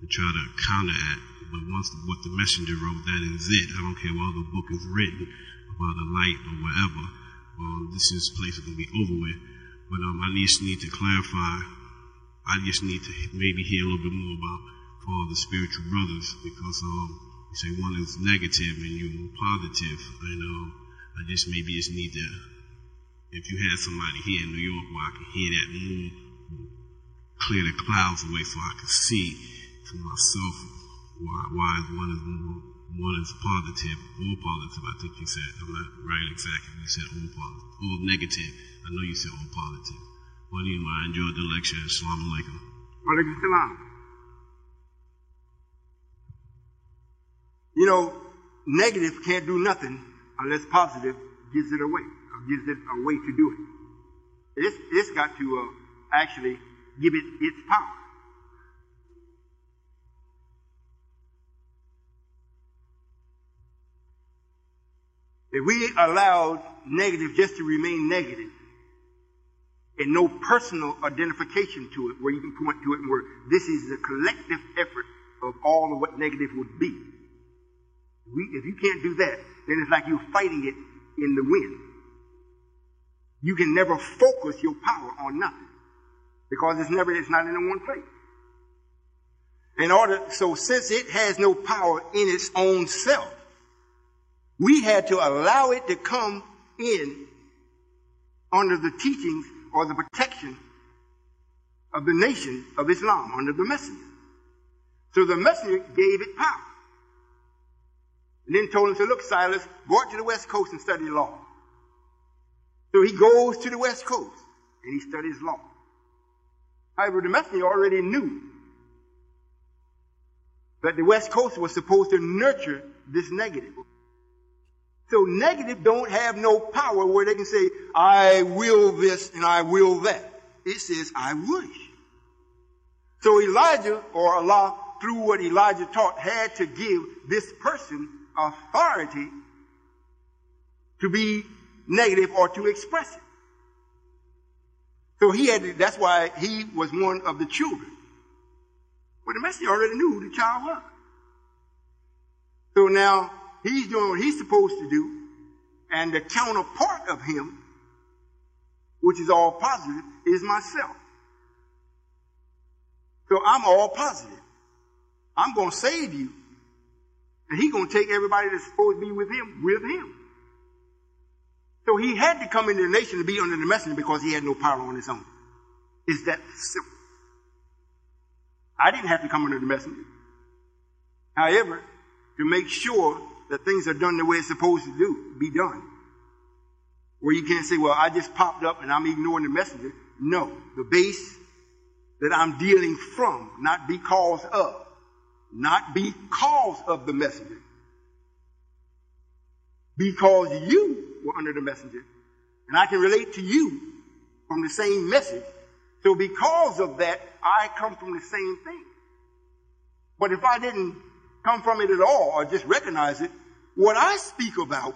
to try to counteract. But once what the messenger wrote, that is it. I don't care what other book is written about the light or whatever. This place is going to be over with. But I just need to clarify. I just need to maybe hear a little bit more about all the spiritual brothers, because you say one is negative and you're positive. And I just maybe just need to, if you had somebody here in New York where I can hear that more, clear the clouds away so I can see for myself. Why one is positive, all positive, I think you said. I'm not right exactly. You said all positive, all negative. I know you said all positive. Well, anyway, I enjoyed the lecture. Assalamu alaikum. Walaikum salam. Negative can't do nothing unless positive gives it away, or gives it a way to do it. It's got to actually give it its power. If we allowed negative just to remain negative and no personal identification to it, where you can point to it and where this is the collective effort of all of what negative would be. If you can't do that, then it's like you're fighting it in the wind. You can never focus your power on nothing because it's not in one place. So since it has no power in its own self, We had to allow it to come in under the teachings or the protection of the nation of Islam, under the messenger. So the messenger gave it power. And then told him, so look, Silas, go out to the West Coast and study law. So he goes to the West Coast and he studies law. However, the messenger already knew that the West Coast was supposed to nurture this negative. So negative don't have no power where they can say, I will this and I will that. It says, I wish. So Elijah, or Allah, through what Elijah taught, had to give this person authority to be negative or to express it. So he had to, that's why he was one of the children. Well, the messenger already knew who the child was. So now he's doing what he's supposed to do, and the counterpart of him, which is all positive, is myself. So I'm all positive. I'm going to save you, and he's going to take everybody that's supposed to be with him. So he had to come into the nation to be under the messenger because he had no power on his own. It's that simple. I didn't have to come under the messenger. However, to make sure that things are done the way it's supposed to be done, where you can't say, well, I just popped up and I'm ignoring the messenger. No, the base that I'm dealing from, not because of the messenger. Because you were under the messenger, and I can relate to you from the same message. So because of that, I come from the same thing. But if I didn't come from it at all, or just recognize it, what I speak about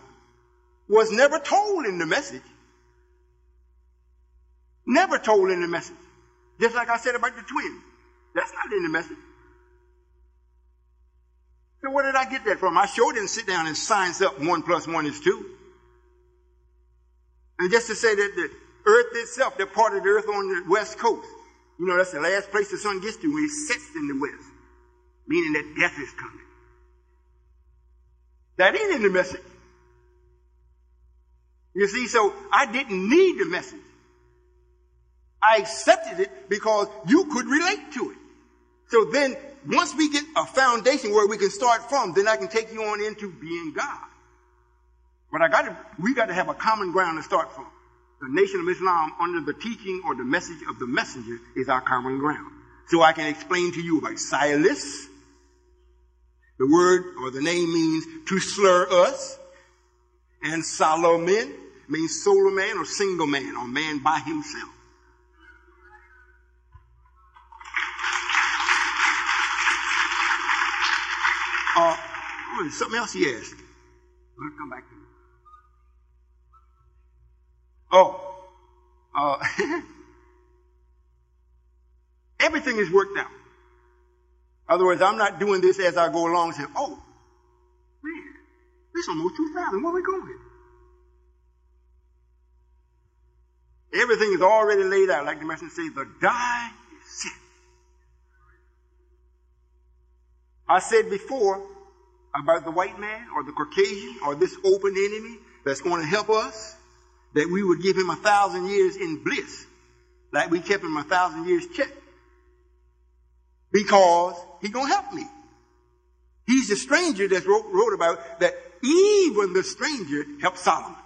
was never told in the message. Never told in the message. Just like I said about the twins. That's not in the message. So where did I get that from? I sure didn't sit down and science up 1 + 1 is 2. And just to say that the earth itself, that part of the earth on the west coast, you know, that's the last place the sun gets to when it sets in the west, meaning that death is coming. That ain't in the message. You see, so I didn't need the message. I accepted it because you could relate to it. So then, once we get a foundation where we can start from, then I can take you on into being God. But we got to have a common ground to start from. The nation of Islam, under the teaching or the message of the messenger, is our common ground. So I can explain to you about Silas. The word or the name means to slur us. And Solomon means solo man or single man or man by himself. Something else he asked. Let's come back to it. Everything is worked out. In other words, I'm not doing this as I go along and say, oh, man, this is almost 2,000. Where are we going? Everything is already laid out. Like the messenger says, the die is set. I said before about the white man or the Caucasian or this open enemy that's going to help us, that we would give him 1,000 years in bliss, like we kept him 1,000 years check. Because he's going to help me. He's the stranger that wrote about that even the stranger helped Solomon.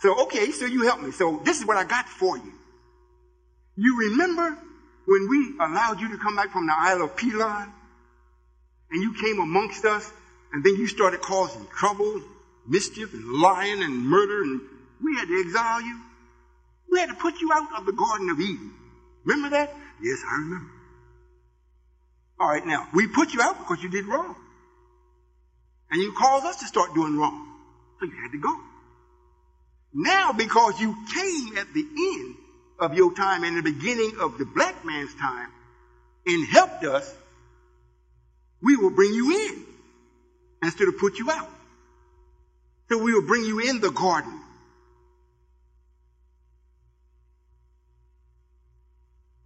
So, okay, so you help me. So this is what I got for you. You remember when we allowed you to come back from the Isle of Pelon? And you came amongst us, and then you started causing trouble, mischief, and lying, and murder, and we had to exile you. We had to put you out of the Garden of Eden. Remember that? Yes, I remember. All right, now, we put you out because you did wrong. And you caused us to start doing wrong. So you had to go. Now, because you came at the end of your time and the beginning of the black man's time and helped us, we will bring you in instead of put you out. So we will bring you in the garden.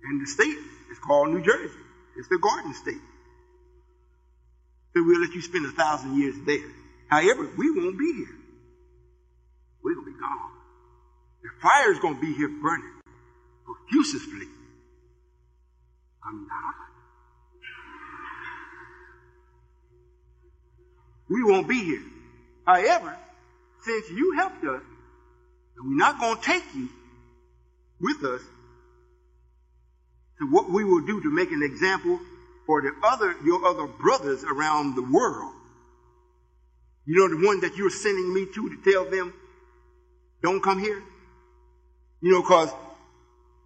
And the state is called New Jersey. It's the garden state. So we'll let you spend 1,000 years there. However, we won't be here. We're going to be gone. The fire is going to be here burning profusely. I'm not. We won't be here. However, since you helped us, we're not going to take you with us to what we will do to make an example for your other brothers around the world. You know, the one that you're sending me to tell them, don't come here? You know, because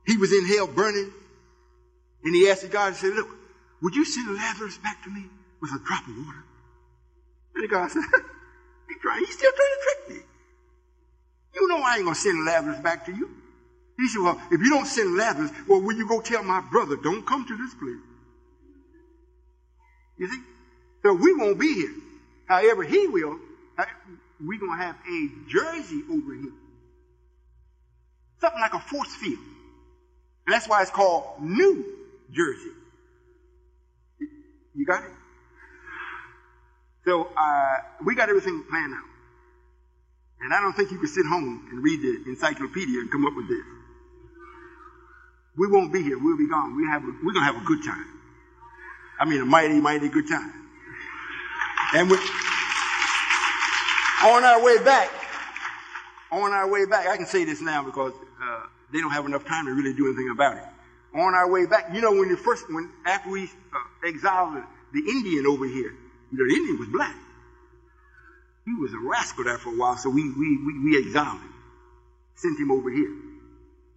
he was in hell burning, and he asked God and said, look, would you send Lazarus back to me with a drop of water? And the God said, he's still trying to trick me. You know I ain't going to send Lazarus back to you. He said, well, if you don't send Lazarus, well, will you go tell my brother, don't come to this place? You see? So we won't be here. However, he will. We're going to have a jersey over him. Something like a force field. And that's why it's called New Jersey. You got it? So we got everything planned out. And I don't think you can sit home and read the encyclopedia and come up with this. We won't be here. We'll be gone. We're going to have a good time. I mean, a mighty, mighty good time. And on our way back, I can say this now because they don't have enough time to really do anything about it. On our way back, you know, after we exiled the Indian over here, the Indian was black. He was a rascal there for a while, so we exiled him, sent him over here,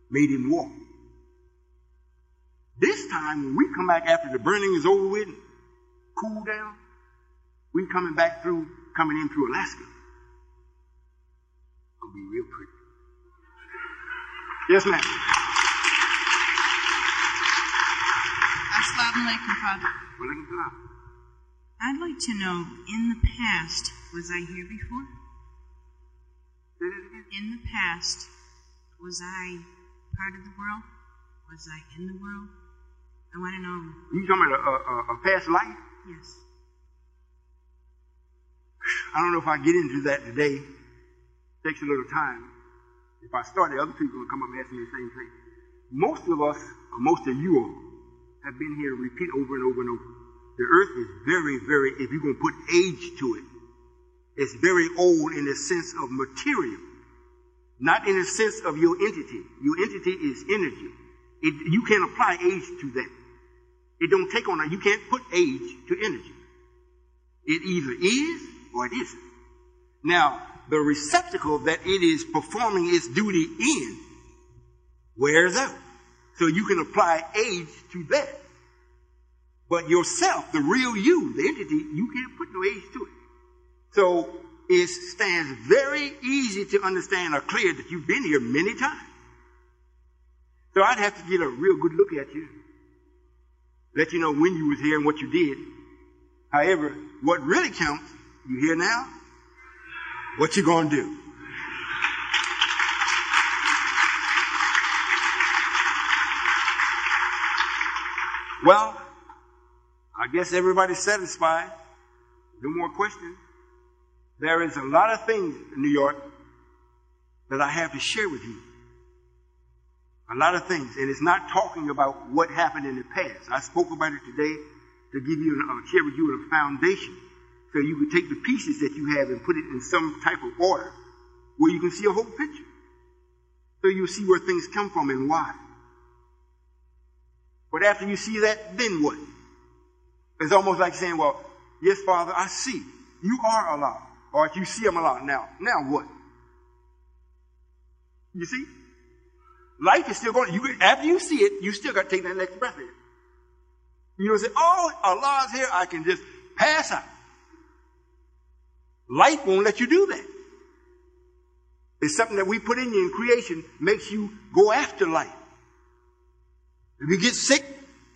made him walk. This time, when we come back after the burning is over with, cool down, we coming in through Alaska. It'll be real pretty. Yes, ma'am. Assalamu alaikum, Father. Walaikum salam. I'd like to know, in the past, was I here before? Say that again? In the past, was I part of the world? Was I in the world? I want to know. You talking about a past life? Yes. I don't know if I get into that today. It takes a little time. If I started, other people will come up and ask me the same thing. Most of us, or most of you all, have been here to repeat over and over and over. The earth is very, very, if you're going to put age to it, it's very old in the sense of material, not in the sense of your entity. Your entity is energy. You can't apply age to that. It don't take on that. You can't put age to energy. It either is or it isn't. Now, the receptacle that it is performing its duty in wears out. So you can apply age to that. But yourself, the real you, the entity, you can't put no age to it. So it stands very easy to understand or clear that you've been here many times. So I'd have to get a real good look at you, let you know when you was here and what you did. However, what really counts, you here now, what you gonna do? Well, I guess everybody's satisfied. No more questions. There is a lot of things in New York that I have to share with you. A lot of things. And it's not talking about what happened in the past. I spoke about it today to give you, share with you a foundation so you can take the pieces that you have and put it in some type of order where you can see a whole picture. So you'll see where things come from and why. But after you see that, then what? It's almost like saying, well, yes, Father, I see. You are Allah. Or if you see him Allah. Now what? You see? Life is still going. After you see it, you still got to take that next breath in. You don't say, oh, Allah's here. I can just pass out. Life won't let you do that. It's something that we put in you in creation, makes you go after life. If you get sick,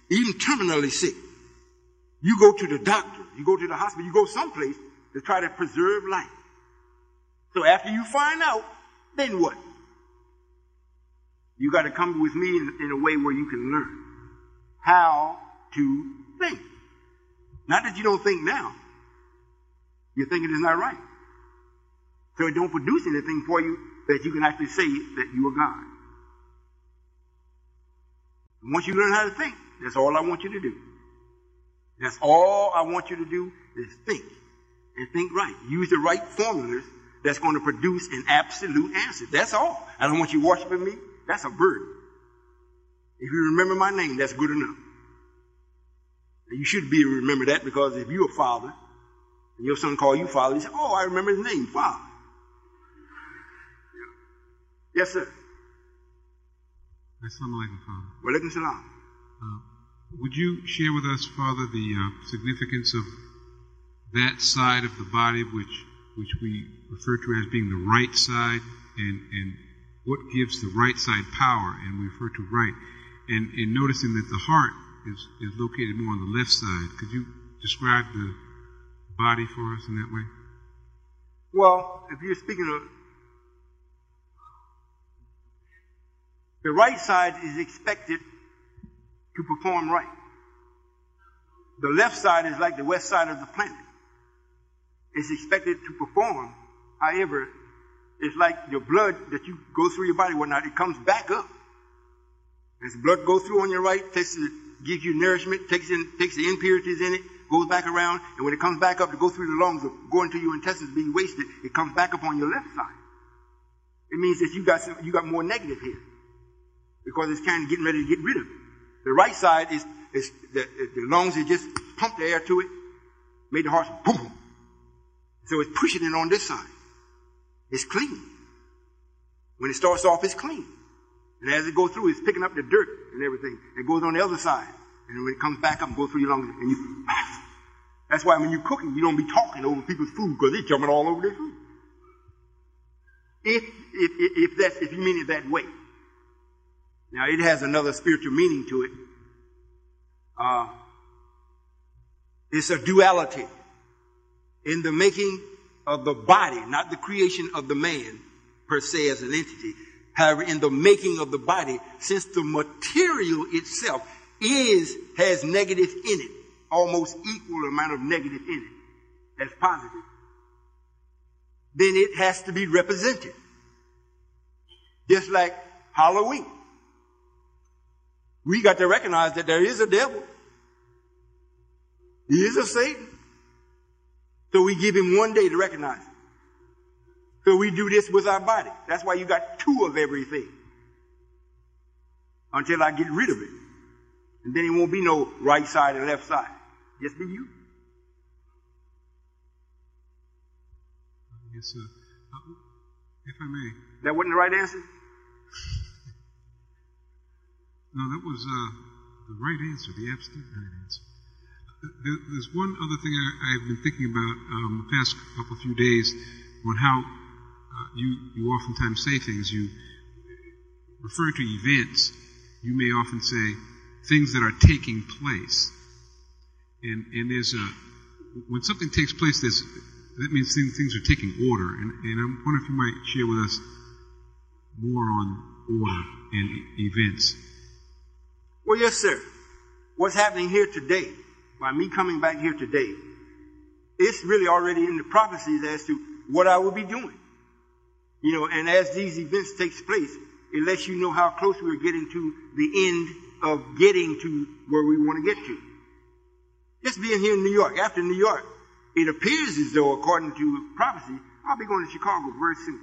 even terminally sick, you go to the doctor, you go to the hospital, you go someplace to try to preserve life. So after you find out, then what? You got to come with me in a way where you can learn how to think. Not that you don't think now. You're thinking it's not right. So it don't produce anything for you that you can actually say that you are God. And once you learn how to think, that's all I want you to do. That's all I want you to do is think. And think right. Use the right formulas that's going to produce an absolute answer. That's all. I don't want you worshiping me. That's a burden. If you remember my name, that's good enough. And you should be able to remember that, because if you're a father and your son call you father, you say, oh, I remember his name, Father. Yeah. Yes, sir. Assalamu alaikum, Father. Wa alaikum salam. Would you share with us, Father, the significance of that side of the body which we refer to as being the right side, and what gives the right side power, and we refer to right, and noticing that the heart is located more on the left side. Could you describe the body for us in that way? Well, if you're speaking of the right side is expected to perform right. The left side is like the west side of the planet. It's expected to perform. However, it's like your blood that you go through your body, whatnot, it comes back up. As the blood goes through on your right, gives you nourishment, takes the impurities in it, goes back around, and when it comes back up to go through the lungs or go into your intestines being wasted, it comes back up on your left side. It means that you got more negative here, because it's kind of getting ready to get rid of it. The right side is the lungs that just pump the air to it, made the heart boom. So it's pushing it on this side. It's clean. When it starts off, it's clean. And as it goes through, it's picking up the dirt and everything. It goes on the other side. And when it comes back up and goes through your lungs, and you, that's why when you're cooking, you don't be talking over people's food, because they're jumping all over their food. If you mean it that way. Now, it has another spiritual meaning to it. It's a duality in the making of the body, not the creation of the man per se as an entity. However, in the making of the body, since the material itself has negative in it, almost equal amount of negative in it as positive, then it has to be represented. Just like Halloween. We got to recognize that there is a devil. He is a Satan. So we give him one day to recognize it. So we do this with our body. That's why you got two of everything. Until I get rid of it. And then it won't be no right side and left side. Just be you. Yes, sir. If I may. That wasn't the right answer? No, that was the right answer, the absolute right answer. There's one other thing I've been thinking about the past few days, on how you oftentimes say things. You refer to events. You may often say things that are taking place. And there's when something takes place, that means things are taking order. And I wonder if you might share with us more on order and events. Well, yes, sir. What's happening here today, by me coming back here today, it's really already in the prophecies as to what I will be doing. You know, and as these events takes place, it lets you know how close we're getting to the end of getting to where we want to get to. Just being here in New York, after New York, it appears as though, according to prophecy, I'll be going to Chicago very soon.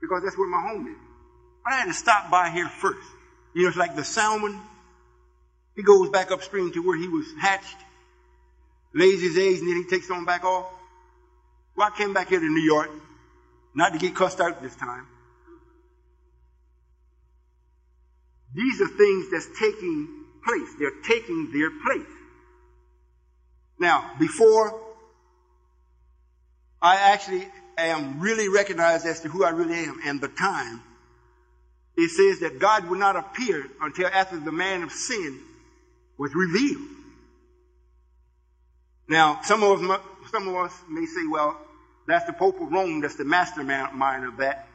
Because that's where my home is. But I had to stop by here first. You know, it's like the salmon. He goes back upstream to where he was hatched, lays his eggs, and then he takes on back off. Well, I came back here to New York, not to get cussed out this time. These are things that's taking place. They're taking their place. Now, before I actually am really recognized as to who I really am and the time, it says that God would not appear until after the man of sin was revealed. Now, some of us may say, well, that's the Pope of Rome, that's the mastermind of that.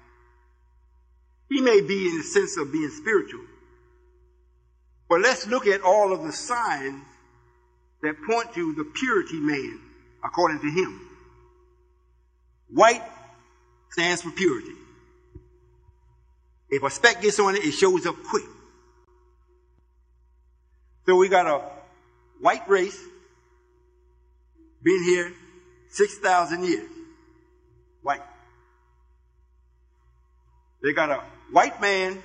He may be in the sense of being spiritual. But let's look at all of the signs that point to the purity man, according to him. White stands for purity. If a speck gets on it, it shows up quick. So we got a white race, been here 6,000 years. White. They got a white man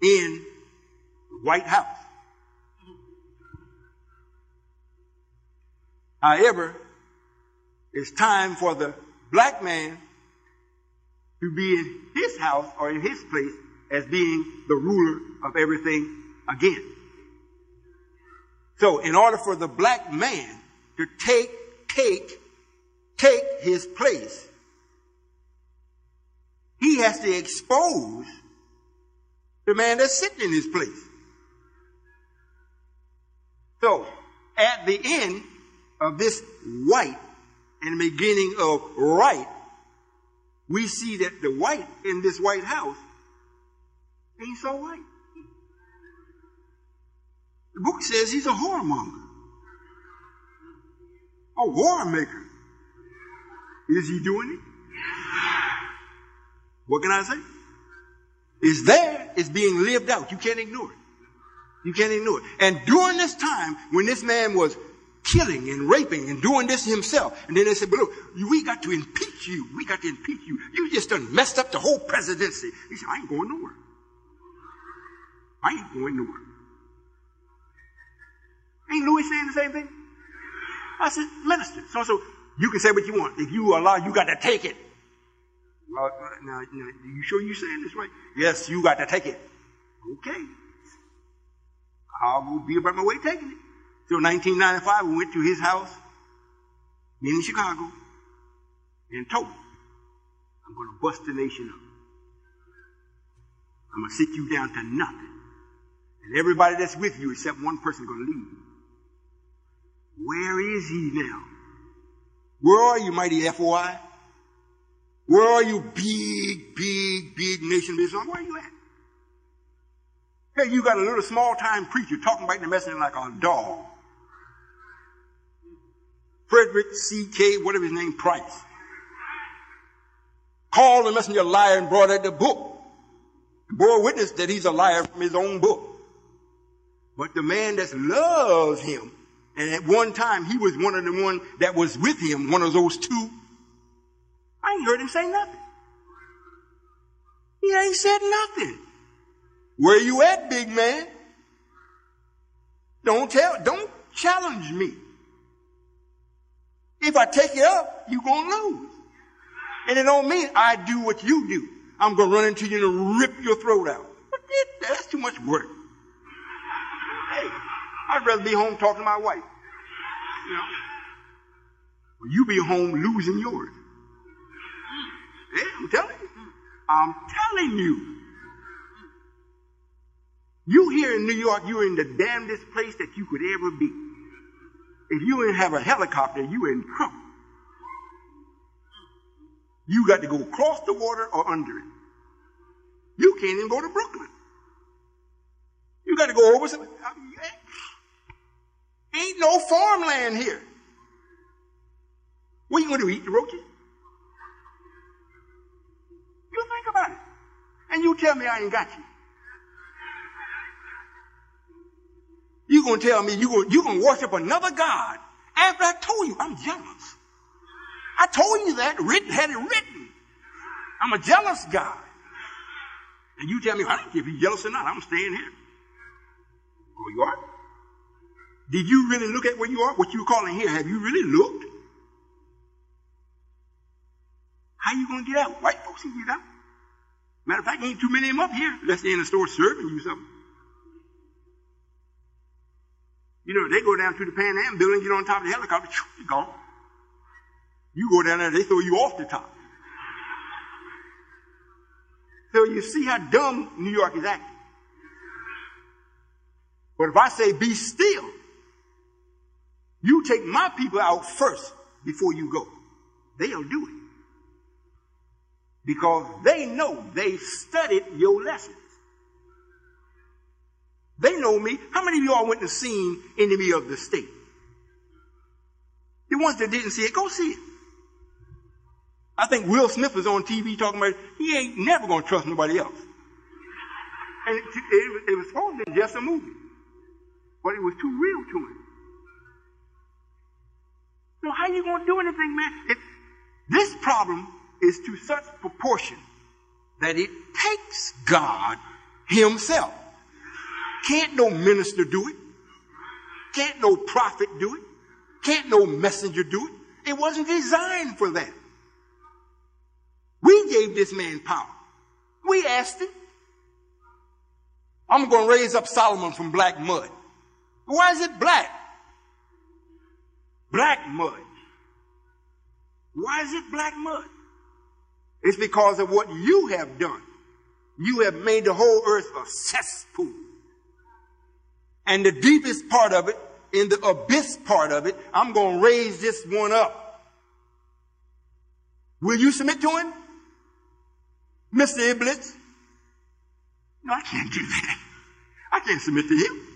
in the White House. However, it's time for the black man to be in his house or in his place as being the ruler of everything again. So in order for the black man to take his place, he has to expose the man that's sitting in his place. So at the end of this white and the beginning of right, we see that the white in this White House ain't so white. The book says he's a whoremonger, a war maker. Is he doing it? What can I say? It's there, it's being lived out. You can't ignore it. You can't ignore it. And during this time, when this man was killing and raping and doing this himself, and then they said, but look, we got to impeach you. We got to impeach you. You just done messed up the whole presidency. He said, I ain't going nowhere. I ain't going nowhere. Ain't Louis saying the same thing? I said, minister, so you can say what you want. If you allow, you got to take it. Now, you sure you saying this right? Yes, you got to take it. Okay. I'll be about my way taking it. So 1995, we went to his house in Chicago and told him, I'm going to bust the nation up. I'm going to sit you down to nothing. And everybody that's with you except one person is going to leave. Where is he now? Where are you, mighty FOI? Where are you, big nation business? Where are you at? Hey, you got a little small-time preacher talking about the message like a dog. Frederick C.K., whatever his name, Price. Called the messenger a liar and brought out the book. The boy witnessed that he's a liar from his own book. But the man that loves him, and at one time he was one of the one that was with him, one of those two, I ain't heard him say nothing. He ain't said nothing. Where you at, big man? Don't challenge me. If I take you up, you're going to lose. And it don't mean I do what you do. I'm going to run into you and rip your throat out. But that's too much work. Hey, I'd rather be home talking to my wife. You know? Well, you be home losing yours. Yeah, I'm telling you. I'm telling you. You here in New York, you're in the damnedest place that you could ever be. If you didn't have a helicopter, you're in trouble. You got to go across the water or under it. You can't even go to Brooklyn. You got to go over some. Ain't no farmland here. What are you going to do, eat the roaches? You think about it. And you tell me I ain't got you. You're going to tell me you're going to worship another God after I told you I'm jealous. I told you that, had it written. I'm a jealous God. And you tell me, I don't care if you're jealous or not, I'm staying here. Oh, you are? Did you really look at where you are? What you're calling here, have you really looked? How you going to get out? White folks can get out. Matter of fact, ain't too many of them up here unless they're in the store serving you something. You know, they go down to the Pan Am building, get on top of the helicopter, you're gone. You go down there, they throw you off the top. So you see how dumb New York is acting. But if I say be still, you take my people out first before you go. They'll do it. Because they know they studied your lessons. They know me. How many of y'all went and seen Enemy of the State? The ones that didn't see it, go see it. I think Will Smith was on TV talking about he ain't never going to trust nobody else. And it was supposed to be just a movie. But it was too real to him. So how you going to do anything, man? This problem is to such proportion that it takes God himself. Can't no minister do it. Can't no prophet do it. Can't no messenger do it. It wasn't designed for that. We gave this man power. We asked him. I'm going to raise up Solomon from black mud. Why is it black? Black mud. Why is it black mud? It's because of what you have done. You have made the whole earth a cesspool. And the deepest part of it, in the abyss part of it, I'm going to raise this one up. Will you submit to him? Mr. Iblis? No, I can't do that. I can't submit to him.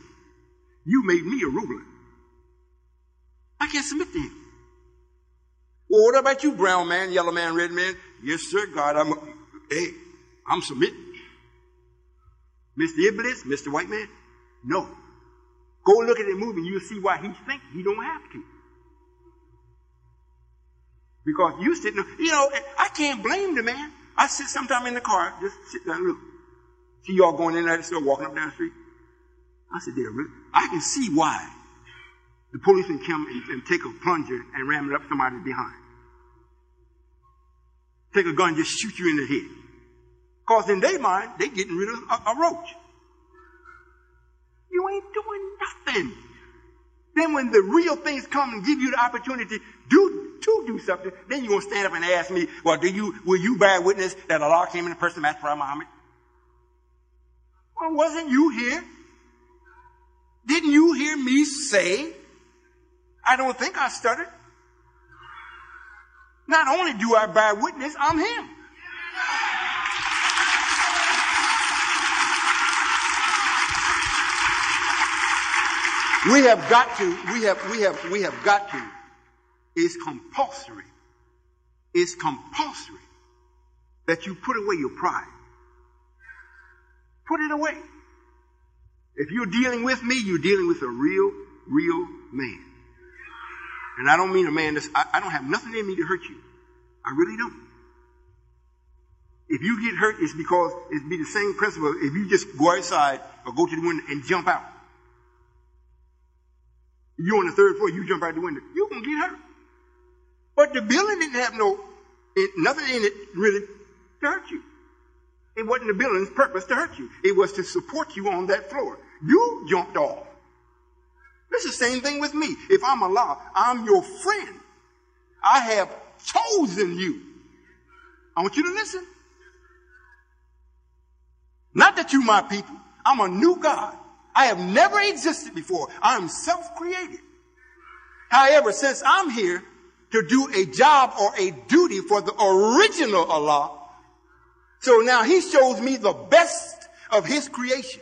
You made me a ruler. I can't submit to him. Well, what about you, brown man, yellow man, red man? Yes, sir, God, I'm submitting. Mr. Iblis, Mr. White Man? No. Go look at the movie and you'll see why he thinks he don't have to. Because you sitting there, I can't blame the man. I sit sometime in the car, just sit down and look. See y'all going in there and still walking up down the street? I said, really? I can see why the police can come and take a plunger and ram it up somebody behind. Take a gun and just shoot you in the head. Because in their mind, they getting rid of a roach. You ain't doing nothing. Then when the real things come and give you the opportunity to do something, then you're going to stand up and ask me, well, will you bear witness that Allah came in the person of Master Prophet Muhammad? Well, wasn't you here? Didn't you hear me say? I don't think I stuttered. Not only do I bear witness, I'm him. We have got to. It's compulsory. It's compulsory that you put away your pride. Put it away. If you're dealing with me, you're dealing with a real man. And I don't mean a man that's, I don't have nothing in me to hurt you. I really don't. If you get hurt, it's because it'd be the same principle if you just go outside or go to the window and jump out. You're on the third floor, you jump out the window, you're going to get hurt. But the building didn't have nothing in it really to hurt you. It wasn't the building's purpose to hurt you. It was to support you on that floor. You jumped off. It's the same thing with me. If I'm Allah, I'm your friend. I have chosen you. I want you to listen. Not that you're my people. I'm a new God. I have never existed before. I am self-created. However, since I'm here to do a job or a duty for the original Allah, so now he shows me the best of his creation.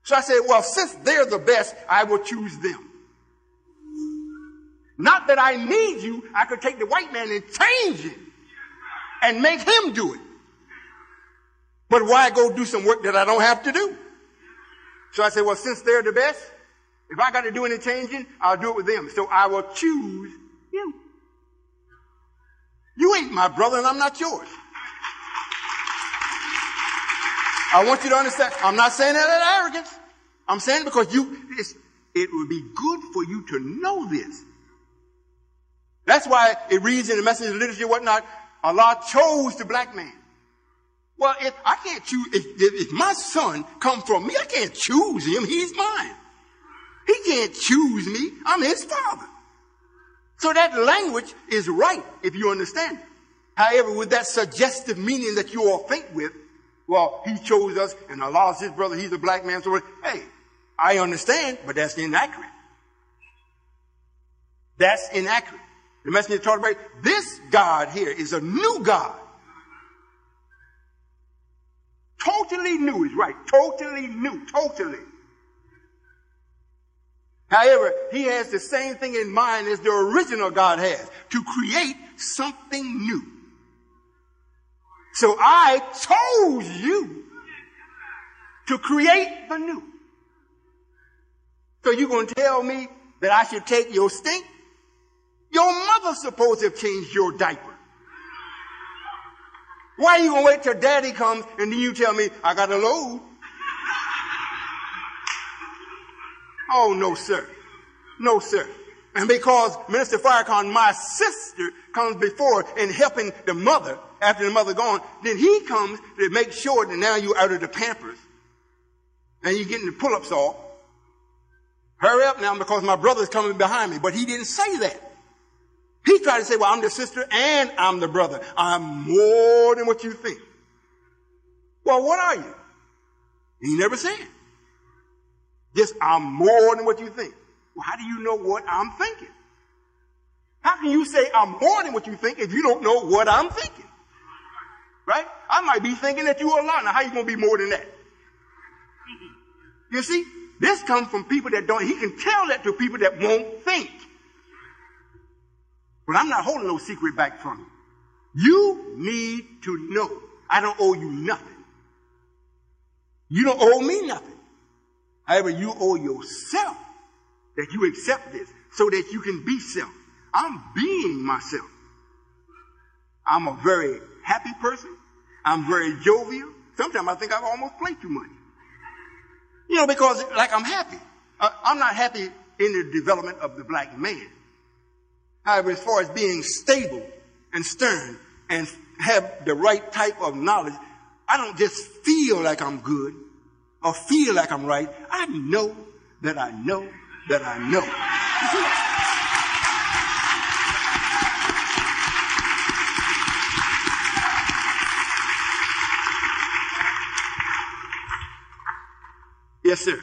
So I said, well, since they're the best, I will choose them. Not that I need you. I could take the white man and change him and make him do it. But why go do some work that I don't have to do? So I said, well, since they're the best, if I got to do any changing, I'll do it with them. So I will choose you. You ain't my brother and I'm not yours. I want you to understand, I'm not saying that out of arrogance. I'm saying it because it would be good for you to know this. That's why it reads in the message of literature and whatnot, Allah chose the black man. Well, if I can't choose, if my son comes from me, I can't choose him. He's mine. He can't choose me. I'm his father. So that language is right if you understand it. However, with that suggestive meaning that you all think with, well, he chose us and Allah's his brother, he's a black man. So, hey, I understand, but that's inaccurate. That's inaccurate. The messenger talked about this God here is a new God. Totally new is right. Totally new. Totally. However, he has the same thing in mind as the original God has, to create something new. So I chose you to create the new. So you're going to tell me that I should take your stink? Your mother's supposed to have changed your diaper. Why are you going to wait till daddy comes and then you tell me I got a load? Oh, no, sir. No, sir. And because Minister Farrakhan, my sister, comes before in helping the mother after the mother gone, then he comes to make sure that now you're out of the Pampers and you're getting the pull-ups off. Hurry up now because my brother's coming behind me. But he didn't say that. He tried to say, well, I'm the sister and I'm the brother. I'm more than what you think. Well, what are you? He never said. Just, I'm more than what you think. Well, how do you know what I'm thinking? How can you say I'm more than what you think if you don't know what I'm thinking? Right? I might be thinking that you are a lot. Now, how are you going to be more than that? You see, this comes from people that don't. He can tell that to people that won't think. But I'm not holding no secret back from you. You need to know I don't owe you nothing. You don't owe me nothing. However, you owe yourself that you accept this so that you can be self. I'm being myself. I'm a very happy person. I'm very jovial. Sometimes I think I almost play too much. You know, because like I'm happy. I'm not happy in the development of the black man. However, as far as being stable and stern and have the right type of knowledge, I don't just feel like I'm good or feel like I'm right. I know that I know that I know. Yes, sir.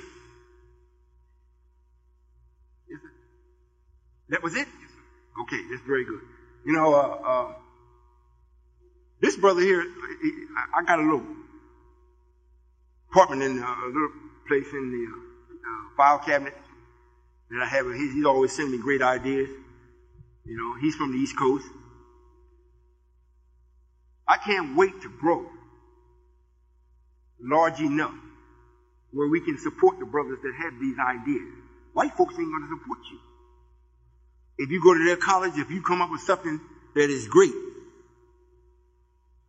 Yes, sir. That was it? Yes, sir. Okay, that's very good. You know, this brother here, I got a little apartment in a little place in the file cabinet that I have. He's always sending me great ideas. You know, he's from the East Coast. I can't wait to grow large enough where we can support the brothers that have these ideas. White folks ain't going to support you. If you go to their college, if you come up with something that is great,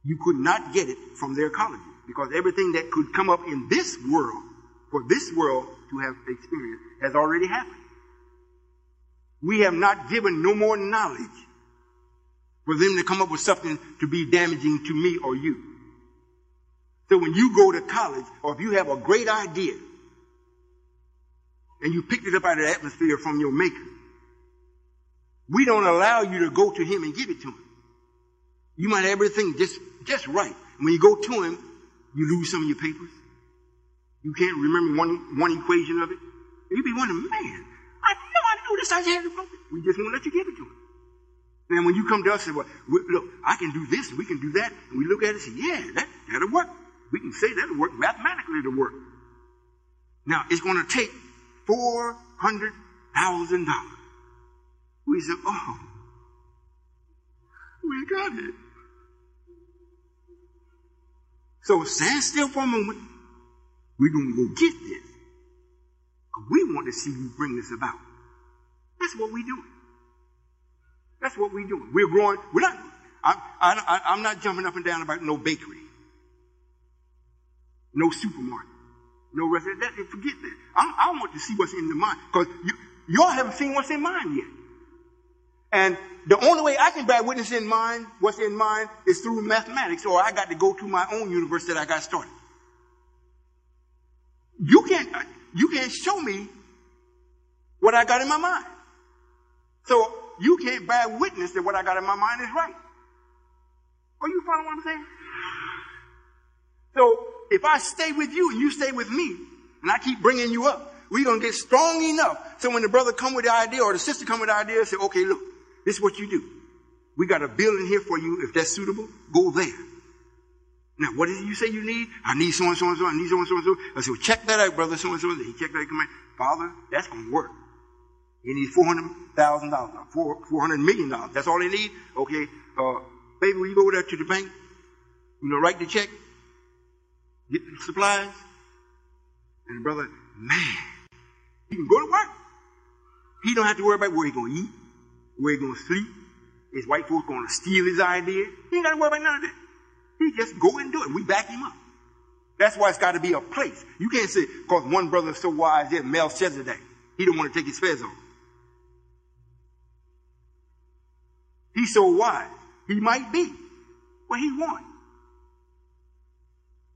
you could not get it from their colleges because everything that could come up in this world, for this world to have experience, has already happened. We have not given no more knowledge for them to come up with something to be damaging to me or you. So when you go to college, or if you have a great idea, and you picked it up out of the atmosphere from your maker, we don't allow you to go to him and give it to him. You might have everything just right. And when you go to him, you lose some of your papers. You can't remember one equation of it. And you be wondering, man, I know I knew this. I had it. We just won't let you give it to him. And when you come to us and say, well, look, I can do this and we can do that, and we look at it and say, yeah, that'll work. We can say that'll work. Mathematically, it'll work. Now, it's going to take $400,000. We said, oh, we got it. So stand still for a moment. We're going to go get this. Because we want to see you bring this about. That's what we're doing. That's what we're doing. We're growing. We're not. I'm not jumping up and down about no bakery, no supermarket, no restaurant. Forget that. I want to see what's in the mind because y'all haven't seen what's in mine yet. And the only way I can bear witness in mind, what's in mine, is through mathematics, or I got to go to my own universe that I got started. You can't show me what I got in my mind. So you can't bear witness that what I got in my mind is right. Are you following what I'm saying? So if I stay with you and you stay with me, and I keep bringing you up, we're going to get strong enough so when the brother come with the idea or the sister come with the idea, say, okay, look, this is what you do. We got a building here for you. If that's suitable, go there. Now, what is it you say you need? I need so and so and so. I need so and so and so. I said, well, check that out, brother, so and so. He checked that out. Come in. Father, that's going to work. He needs $400,000, $400 million. That's all they need? Okay. Baby, will you go over there to the bank? write the check, get the supplies, and the brother, man, he can go to work. He don't have to worry about where he's going to eat, where he's going to sleep. His white folks going to steal his idea. He ain't got to worry about none of that. He just go and do it. We back him up. That's why it's got to be a place. You can't say, because one brother is so wise, yeah, Melchizedek. He don't want to take his fez off. He's so wise. He might be. But he won't.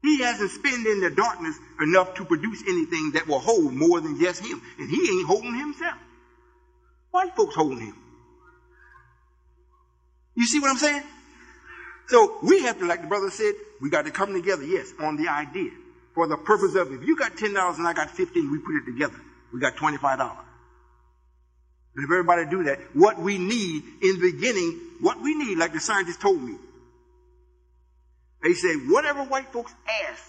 He hasn't spent in the darkness enough to produce anything that will hold more than just him. And he ain't holding himself. White folks holding him. You see what I'm saying? So we have to, like the brother said, we got to come together, yes, on the idea. For the purpose of, if you got $10 and I got 15, we put it together. We got $25. And if everybody do that, what we need in the beginning, what we need, like the scientists told me, they say, whatever white folks ask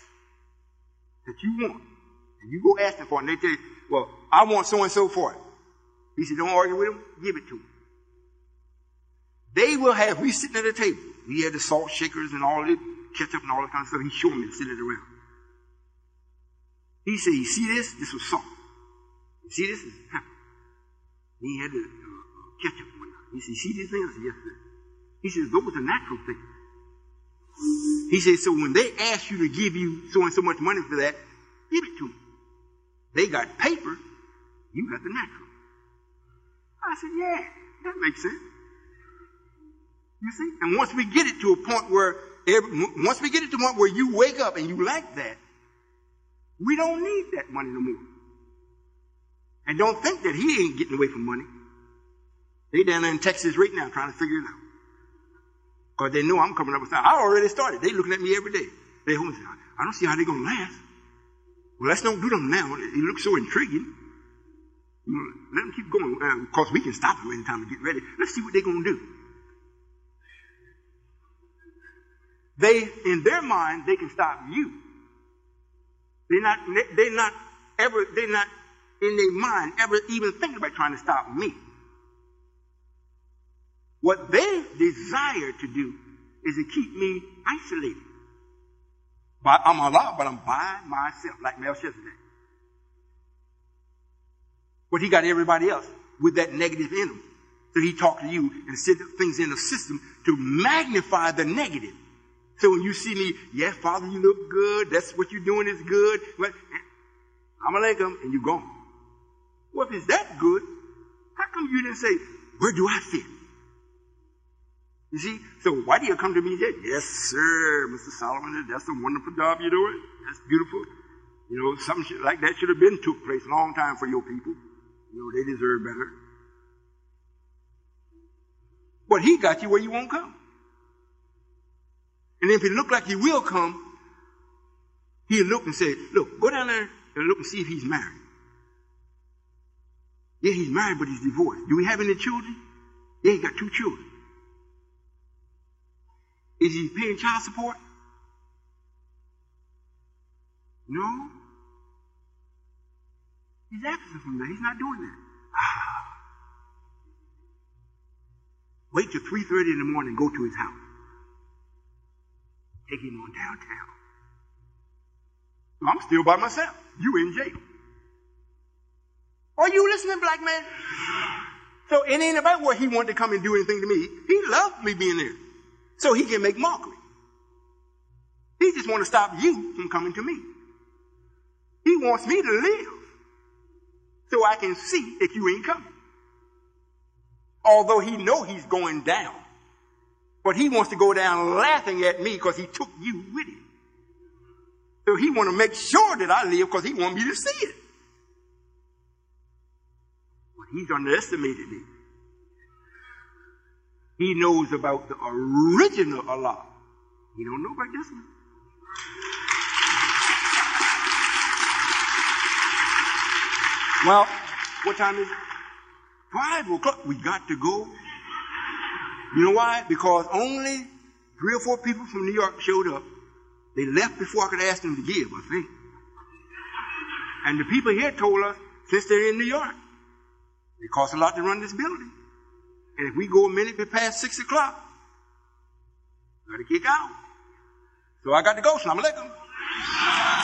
that you want, and you go ask them for it, and they tell you, well, I want so-and-so for it. He said, don't argue with them, give it to them. They will have, we sitting at the table. We had the salt shakers and all the ketchup and all that kind of stuff. He showed me to sit it around. He said, you see this? This was salt. You see this? This is pepper. He had the ketchup and whatnot. He said, you see these things? I said, yes, sir. He says, those are natural things. He said, so when they ask you to give you so and so much money for that, give it to them. They got paper, you got the natural. I said, yeah, that makes sense. You see? And once we get it to a point where you wake up and you like that, we don't need that money no more. And don't think that he ain't getting away from money. They down there in Texas right now trying to figure it out. Because they know I'm coming up with something. I already started. They looking at me every day. They home say, I don't see how they're going to last. Well, let's don't do them now. It looks so intriguing. Let them keep going. Of course, we can stop them anytime we get ready. Let's see what they're going to do. In their mind, they can stop you. They're not in their mind ever even thinking about trying to stop me. What they desire to do is to keep me isolated. I'm alive, but I'm by myself, like Melchizedek. But he got everybody else with that negative in him. So he talked to you and said things in the system to magnify the negative. So when you see me, yeah, Father, you look good. That's what you're doing is good. But I'm a leg and you're gone. Well, if it's that good, how come you didn't say, where do I fit? You see? So why do you come to me and say, yes, sir, Mr. Solomon, that's a wonderful job you're doing. That's beautiful. You know, something like that should have been took place a long time for your people. You know, they deserve better. But he got you where you won't come. And if it looked like he will come, he'll look and say, look, go down there and look and see if he's married. Yeah, he's married, but he's divorced. Do we have any children? Yeah, he got 2 children. Is he paying child support? No. He's absent from that. He's not doing that. Wait till 3:30 in the morning and go to his house. Take him on downtown. So I'm still by myself. You in jail. Are you listening, black man? So it ain't about what he wanted to come and do anything to me. He loved me being there. So he can make mockery. He just want to stop you from coming to me. He wants me to live so I can see that you ain't coming. Although he know he's going down. But he wants to go down laughing at me because he took you with him. So he want to make sure that I live because he want me to see it. But he's underestimated me. He knows about the original Allah. He don't know about this one. Well, what time is it? 5 o'clock. We got to go. You know why? Because only 3 or 4 people from New York showed up. They left before I could ask them to give, I think. And the people here told us, since they're in New York, it costs a lot to run this building. And if we go a minute past 6 o'clock, we got to kick out. So I got to go. Assalamu alaikum.